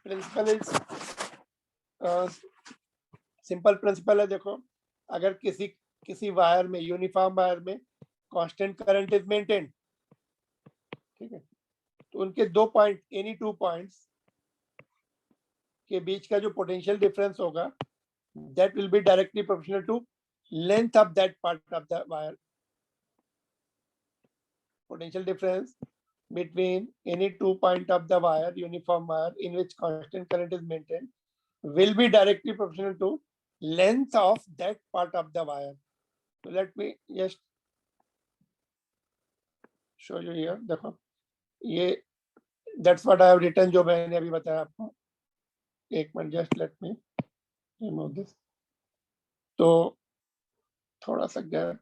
Principle is simple principle है. देखो, अगर किसी वायर में, यूनिफॉर्म वायर में कांस्टेंट करंट इज मेंटेन, ठीक है, तो उनके दो पॉइंट, एनी टू पॉइंट्स के बीच का जो पोटेंशियल डिफरेंस होगा, that will be directly proportional to length of that part of the wire. Potential difference between any 2 point of the wire, uniform wire, in which constant current is maintained, will be directly proportional to length of that part of the wire. So let me just show you here. देखो, ये that's what I have written, जो मैंने अभी बताया आपको. एक minute, just let me remove this. तो थोड़ा सा gap,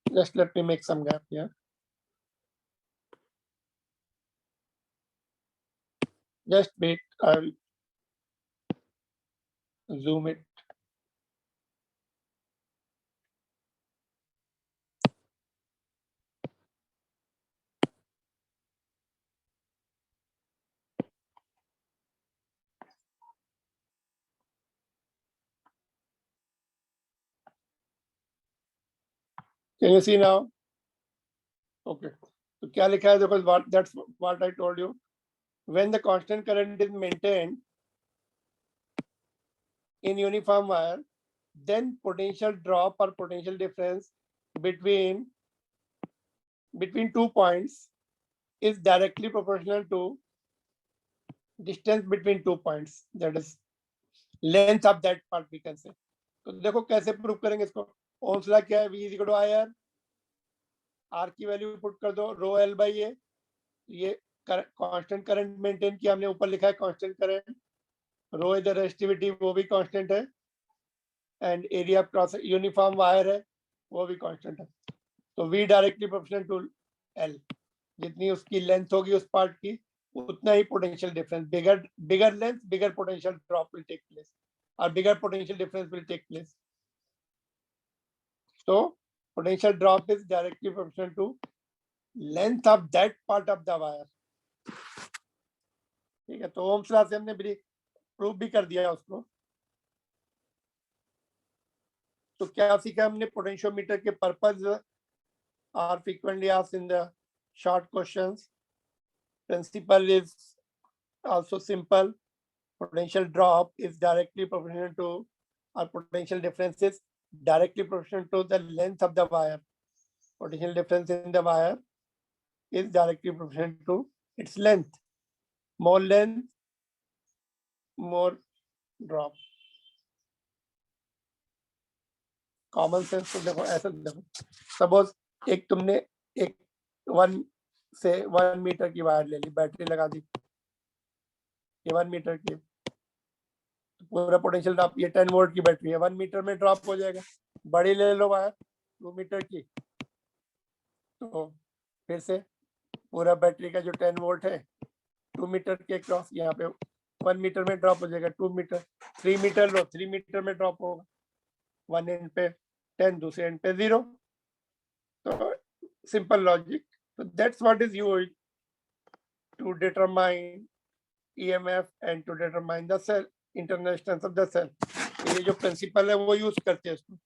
just let me make some gap here. Just wait, I will zoom it. Can you see now? Okay. तो क्या लिखा है देखो, that's what I told you. When the constant current is maintained in uniform wire, then potential drop or potential difference between 2 points is directly proportional to distance between 2 points, that is length of that part we can say. तो देखो कैसे प्रूव करेंगे इसको. ओम्स लॉ क्या है? V is equal to I R की वैल्यू पुट कर दो रो एल बाई ये कांस्टेंट करंट मेंटेन किया हमने, ऊपर लिखा है constant current, rho is the resistivity वो भी कांस्टेंट है, and area cross uniform wire है वो भी कांस्टेंट है. तो V directly proportional to L, जितनी उसकी लेंथ होगी उस पार्ट की उतना ही potential difference, bigger length bigger potential drop will take place और bigger potential difference will take place. So potential drop is directly proportional to length of that part of the wire. ठीक है, तो ओम्स लॉ से हमने प्रूव भी कर दिया उसको. तो क्या सीखा हमने? पोटेंशियोमीटर के purpose are frequently asked in the short questions. Principle is also simple. Potential drop is directly proportional to, or potential difference is directly proportional to the length of the wire. Potential difference in the wire is directly proportional to its length. More length, more drop. Common sense. तो देखो ऐसा देखो, सपोज एक तुमने एक 1 मीटर की वायर ले ली, बैटरी लगा दी, ये 1 मीटर की, पूरा पोटेंशियल ड्रॉप, ये 10 वोल्ट की बैटरी है, 1 मीटर में ड्रॉप हो जाएगा. बड़ी ले लो वायर 2 मीटर की, तो फिर से पूरा बैटरी का जो 10 वोल्ट है 2 मीटर के क्रॉस यहाँ पे 1 मीटर में ड्रॉप हो जाएगा. 2 मीटर, 3 मीटर लो, 3 मीटर में ड्रॉप होगा, 1 एंड पे 10, दूसरे एंड पे 0. तो सिंपल लॉजिक. तो that's what is used to determine EMF and to determine the cell internal distance of the cell. ये जो प्रिंसिपल है वो यूज करते हैं इसको.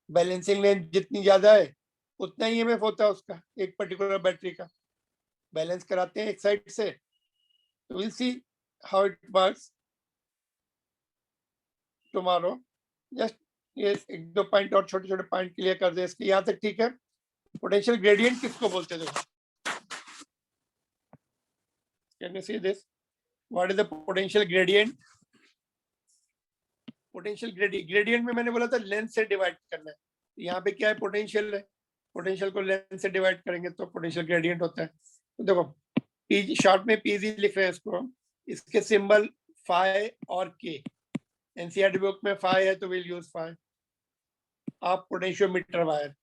बैलेंसिंग लेंथ जितनी ज्यादा है उतना ही EMF होता है उसका, एक पर्टिकुलर बैटरी का. बैलेंस कराते हैं एक साइड से, तो will see how it works tomorrow. Just ये एक दो पॉइंट और छोटे छोटे पॉइंट क्लियर कर दे इसके, यहाँ तक ठीक है. पोटेंशियल ग्रेडियंट किसको बोलते हैं? Can you see this? What is the potential gradient? Potential gradient में मैंने बोला था लेंथ से डिवाइड करना है. यहाँ पे क्या है? पोटेंशियल है, पोटेंशियल को लेंथ से डिवाइड करेंगे तो पोटेंशियल ग्रेडियंट होता है. तो देखो पी शॉर्ट में पीजी लिख रहे हैं इसको, इसके सिंबल फाई और के. एनसीईआरटी बुक में फाई है तो विल यूज फाई. आप potentiometer wire.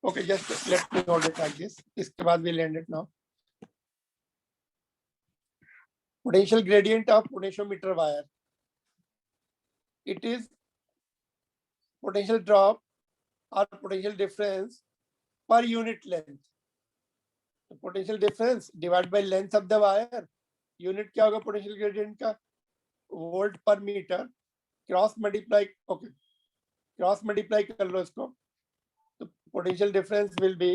Okay, just let me hold it like this. इसके बाद will and it now. Potential gradient of potentiometer wire. It is potential drop or potential difference per unit length. The potential difference divided by length of the wire. Unit क्या होगा potential gradient का? Volt per meter. Cross multiply. Okay, cross multiply कर लो इसको. तो potential difference will be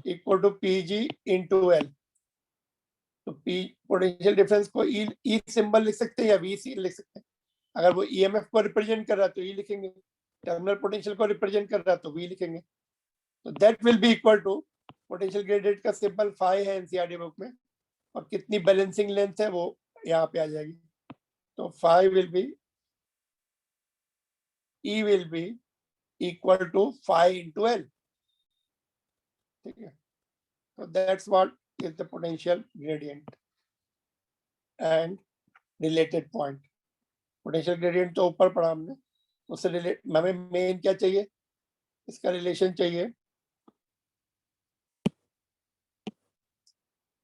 equal to PG into L. तो P पोटेंशियल डिफरेंस को E सिंबल लिख सकते हैं या VC लिख सकते हैं. अगर वो EMF को रिप्रेजेंट कर रहा है तो E लिखेंगे, टर्मिनल पोटेंशियल को रिप्रेजेंट कर रहा है तो V लिखेंगे. तो that will be equal to potential gradient का सिंबल फाई है एनसीईआरटी बुक में, और कितनी बैलेंसिंग लेंथ है वो यहाँ पे आ जाएगी. तो phi will be, E will be equal to phi into L. ठीक है, तो that's what is the potential gradient and related point. Potential gradient तो ऊपर पढ़ा हमने, उससे रिलेट हमें मेन क्या चाहिए? इसका रिलेशन चाहिए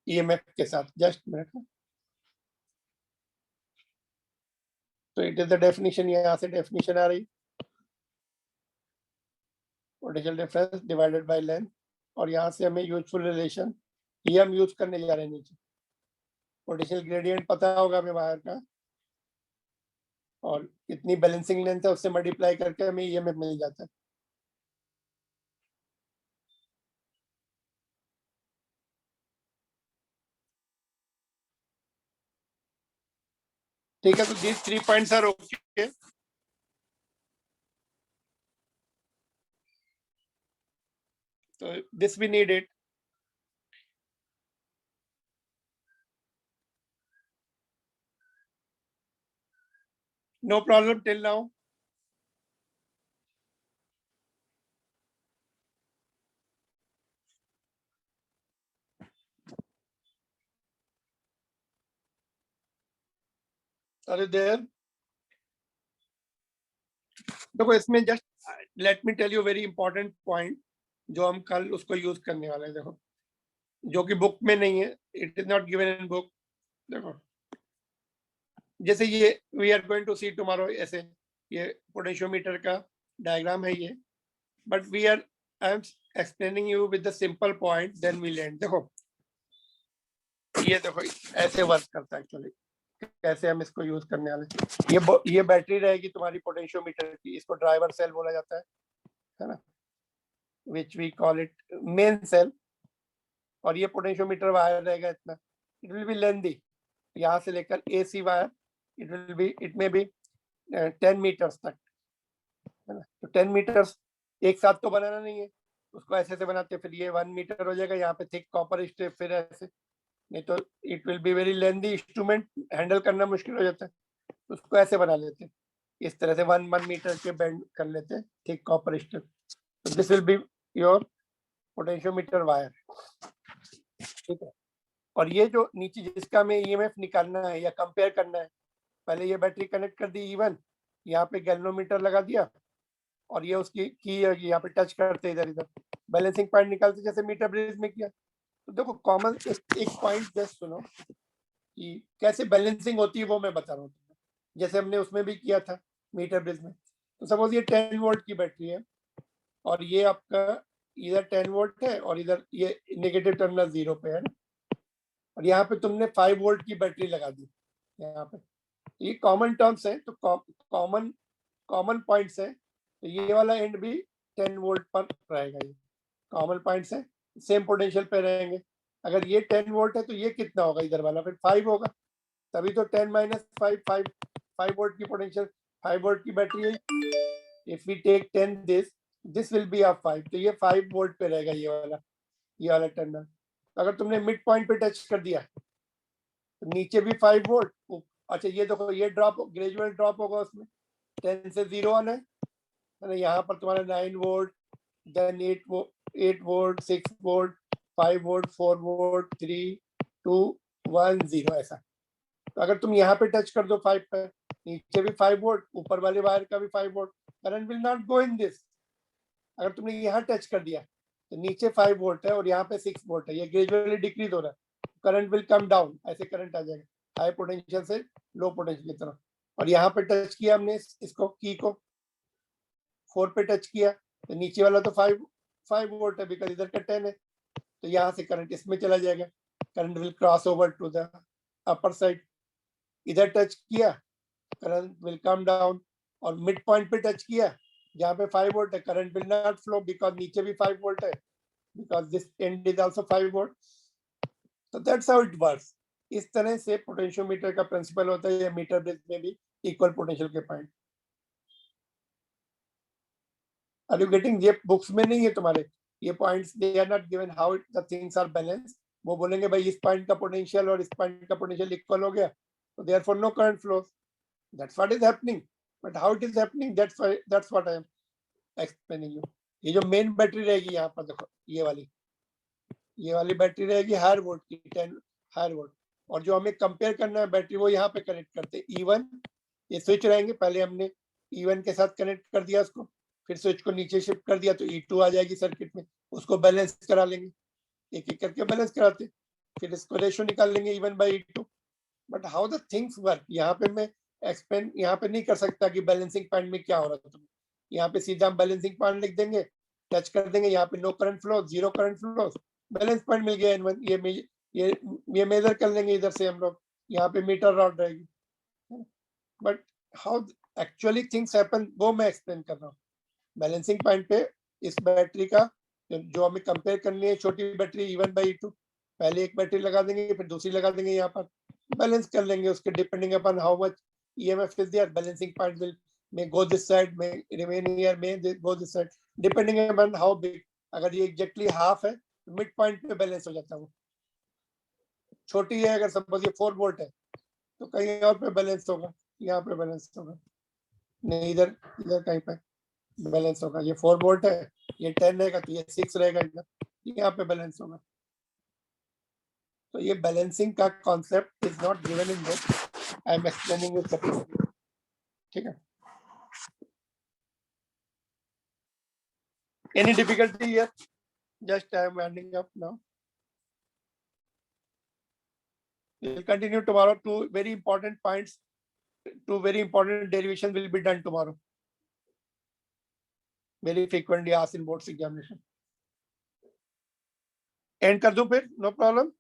EMF के साथ. Just minute. तो इट इज द डेफिनेशन, यहाँ से डेफिनेशन आ रही, potential difference divided by length, और यहाँ से हमें यूजफुल रिलेशन ये हम यूज करने जा रहे हैं नीचे. पोटेंशियल ग्रेडियंट पता होगा हमें वायर का, और कितनी बैलेंसिंग लेंथ है उससे मल्टीप्लाई करके हमें EMF मिल जाता है. ठीक है, तो these 3 points are okay. So this we need it. No problem till now. Are you there? देखो इसमें just let me tell you very important point जो हम कल उसको यूज करने वाले हैं। देखो जो कि बुक में नहीं है, it is not given in book. देखो जैसे ये we are going to see tomorrow, ऐसे ये पोटेंशियोमीटर का डायग्राम है ये, but we are I am explaining you with the simple point then we learn. देखो ये देखो ऐसे वर्क करता है एक्चुअली, कैसे हम इसको यूज करने वाले। ये बैटरी रहेगी तुम्हारी पोटेंशियोमीटर की, इसको ड्राइवर सेल बोला जाता है ना, which we call it main cell. और ये पोटेंशियोमीटर वायर रहेगा इतना, इट विल बी लेंदी, यहाँ से लेकर AC wire, it may be 10 metres तक, है ना। तो 10 मीटर्स एक साथ तो बनाना नहीं है, उसको ऐसे से बनाते, फिर ये 1 मीटर हो जाएगा, यहाँ पे थिक कॉपर स्ट्रिप, फिर ऐसे, नहीं तो it will be very lengthy instrument, handle करना मुश्किल हो जाता है। उसको ऐसे बना लेते हैं, इस तरह से 1 मीटर के बेंड कर लेते हैं thick copper strip. This will be your potentiometer wire, ठीक है। और ये जो नीचे जिसका हमें EMF निकालना है या कंपेयर करना है, पहले ये बैटरी कनेक्ट कर दी E1, यहाँ पे गैल्वेनोमीटर लगा दिया, और ये उसकी की यहाँ पे टच करते इधर इधर, बैलेंसिंग पॉइंट निकालते जैसे मीटर ब्रिज में किया। तो देखो कॉमन एक पॉइंट जस्ट सुनो कि कैसे बैलेंसिंग होती है, वो मैं बता रहा हूँ, जैसे हमने उसमें भी किया था मीटर ब्रिज में। तो सपोज ये 10 वोल्ट की बैटरी है, और ये आपका इधर 10 वोल्ट है, और इधर ये नेगेटिव टर्मिनल 0 पे है ना, और यहाँ पे तुमने 5 वोल्ट की बैटरी लगा दी यहाँ पे। ये कॉमन टर्म्स है, तो कॉमन पॉइंट्स है, तो ये वाला एंड भी 10 वोल्ट पर रहेगा, ये कॉमन पॉइंट्स है, सेम पोटेंशियल पे रहेंगे। अगर ये 10 वोल्ट है तो ये कितना होगा इधर वाला, फिर 5 होगा, तभी तो 10 माइनस 5 वोल्ट की पोटेंशियल, 5 वोल्ट की बैटरी है। If we take 10 this will be of 5, तो ये 5 वोल्ट पे रहेगा ये वाला टर्मिनल। अगर तुमने मिड पॉइंट पे टच कर दिया तो नीचे भी 5 वोल्ट, अच्छा ये देखो ये ड्रॉप, ग्रेजुअल ड्रॉप होगा उसमें, 10 से 0 आना है, यहाँ पर तुम्हारा 9 volt, then 8 volt, 6 volt, 5 volt, 4 volt, 3, 2, 1, 0 ऐसा। तो अगर तुम यहाँ पे टच कर दो 5 पे, नीचे भी 5 वोल्ट, ऊपर वाले वायर का भी 5 volt, current will not go in this. अगर तुमने यहाँ टच कर दिया तो नीचे 5 वोल्ट है और यहाँ पे 6 वोल्ट है, ये ग्रेजुअली डिक्रीज हो रहा है, करंट विल कम डाउन, ऐसे करंट आ जाएगा हाई पोटेंशियल से लो पोटेंशियल की तरफ। और यहाँ पे टच किया हमने इसको, की को 4 पे टच किया तो नीचे वाला तो 5 वोल्ट है, बिकॉज इधर का 10 है, तो यहाँ से करंट इसमें चला जाएगा, current will cross over to the upper side. इधर टच किया, करंट विल कम डाउन, और मिड पॉइंट पे टच किया जहाँ पे 5 वोल्ट है, current will not flow because नीचे भी 5 वोल्ट है, because this end is also 5 volt. तो दैट्स हाउ इट वर्क्स। इस तरह से पोटेंशियोमीटर का प्रिंसिपल होता है, या मीटर ब्रिज में भी इक्वल पोटेंशियल के पॉइंट। Are you getting? ये बुक्स में नहीं है तुम्हारे ये points, they are not given how the things are balance. वो बोलेंगे भाई इस पॉइंट का पोटेंशियल और इस पॉइंट का पोटेंशियल इक्वल हो गया, तो therefore no current flows. That's what is happening, but how it is happening, that's what I am explaining you. ये जो मेन बैटरी रहेगी यहाँ पर देखो, ये वाली बैटरी रहेगी हायर वोल्ट की, 10 हायर वोल्ट, और जो हमें कंपेयर करना है बैटरी वो यहाँ पे कनेक्ट करते हैं E1। ये स्विच रहेंगे, पहले हमने E1 के साथ कनेक्ट कर दिया उसको, फिर स्विच को नीचे शिफ्ट कर दिया तो E2 आ जाएगी सर्किट में, उसको बैलेंस करा लेंगे, एक एक करके बैलेंस कराते, फिर इसको रेशियो निकाल लेंगे E1/E2। But how the things work यहाँ पे मैं एक्सप्लेन यहाँ पे नहीं कर सकता कि बैलेंसिंग पॉइंट में क्या हो रहा था। यहाँ पे सीधा हम बैलेंसिंग पॉइंट लिख देंगे, टच कर देंगे, यहाँ पे no current flow, 0 current flow, balance point मिल गया N1। ये मेजर कर लेंगे इधर से हम लोग, यहाँ पे मीटर रॉड रहेगी। But how actually things happen वो मैं एक्सप्लेन कर रहा हूँ। बैलेंसिंग पॉइंट पे इस बैटरी का जो हमें कंपेयर करनी है, छोटी बैटरी E1/E2, पहले एक बैटरी लगा देंगे, फिर दूसरी लगा देंगे, यहाँ पर बैलेंस कर लेंगे उसके depending upon how much EMF is there, balancing point may go this side, may remain here, may go this side, depending upon how big. अगर ये exactly half है, mid point पे balance हो जाता है वो. छोटी है, अगर suppose ये 4 volt है, तो कहीं और पे balance होगा, यहाँ पे balance होगा, नहीं इधर कहीं पे balance होगा. ये 4 volt है, ये 10 रहेगा, तो ये 6 रहेगा इधर, यहाँ पे balance होगा. तो ये balancing का concept is not given in this. I am explaining it separately. ठीक है. Any difficulty here? Just I am winding up now. We will continue tomorrow. Two very important points, two very important derivations will be done tomorrow. Very frequently asked in boards examination. End कर दूं फिर? No problem.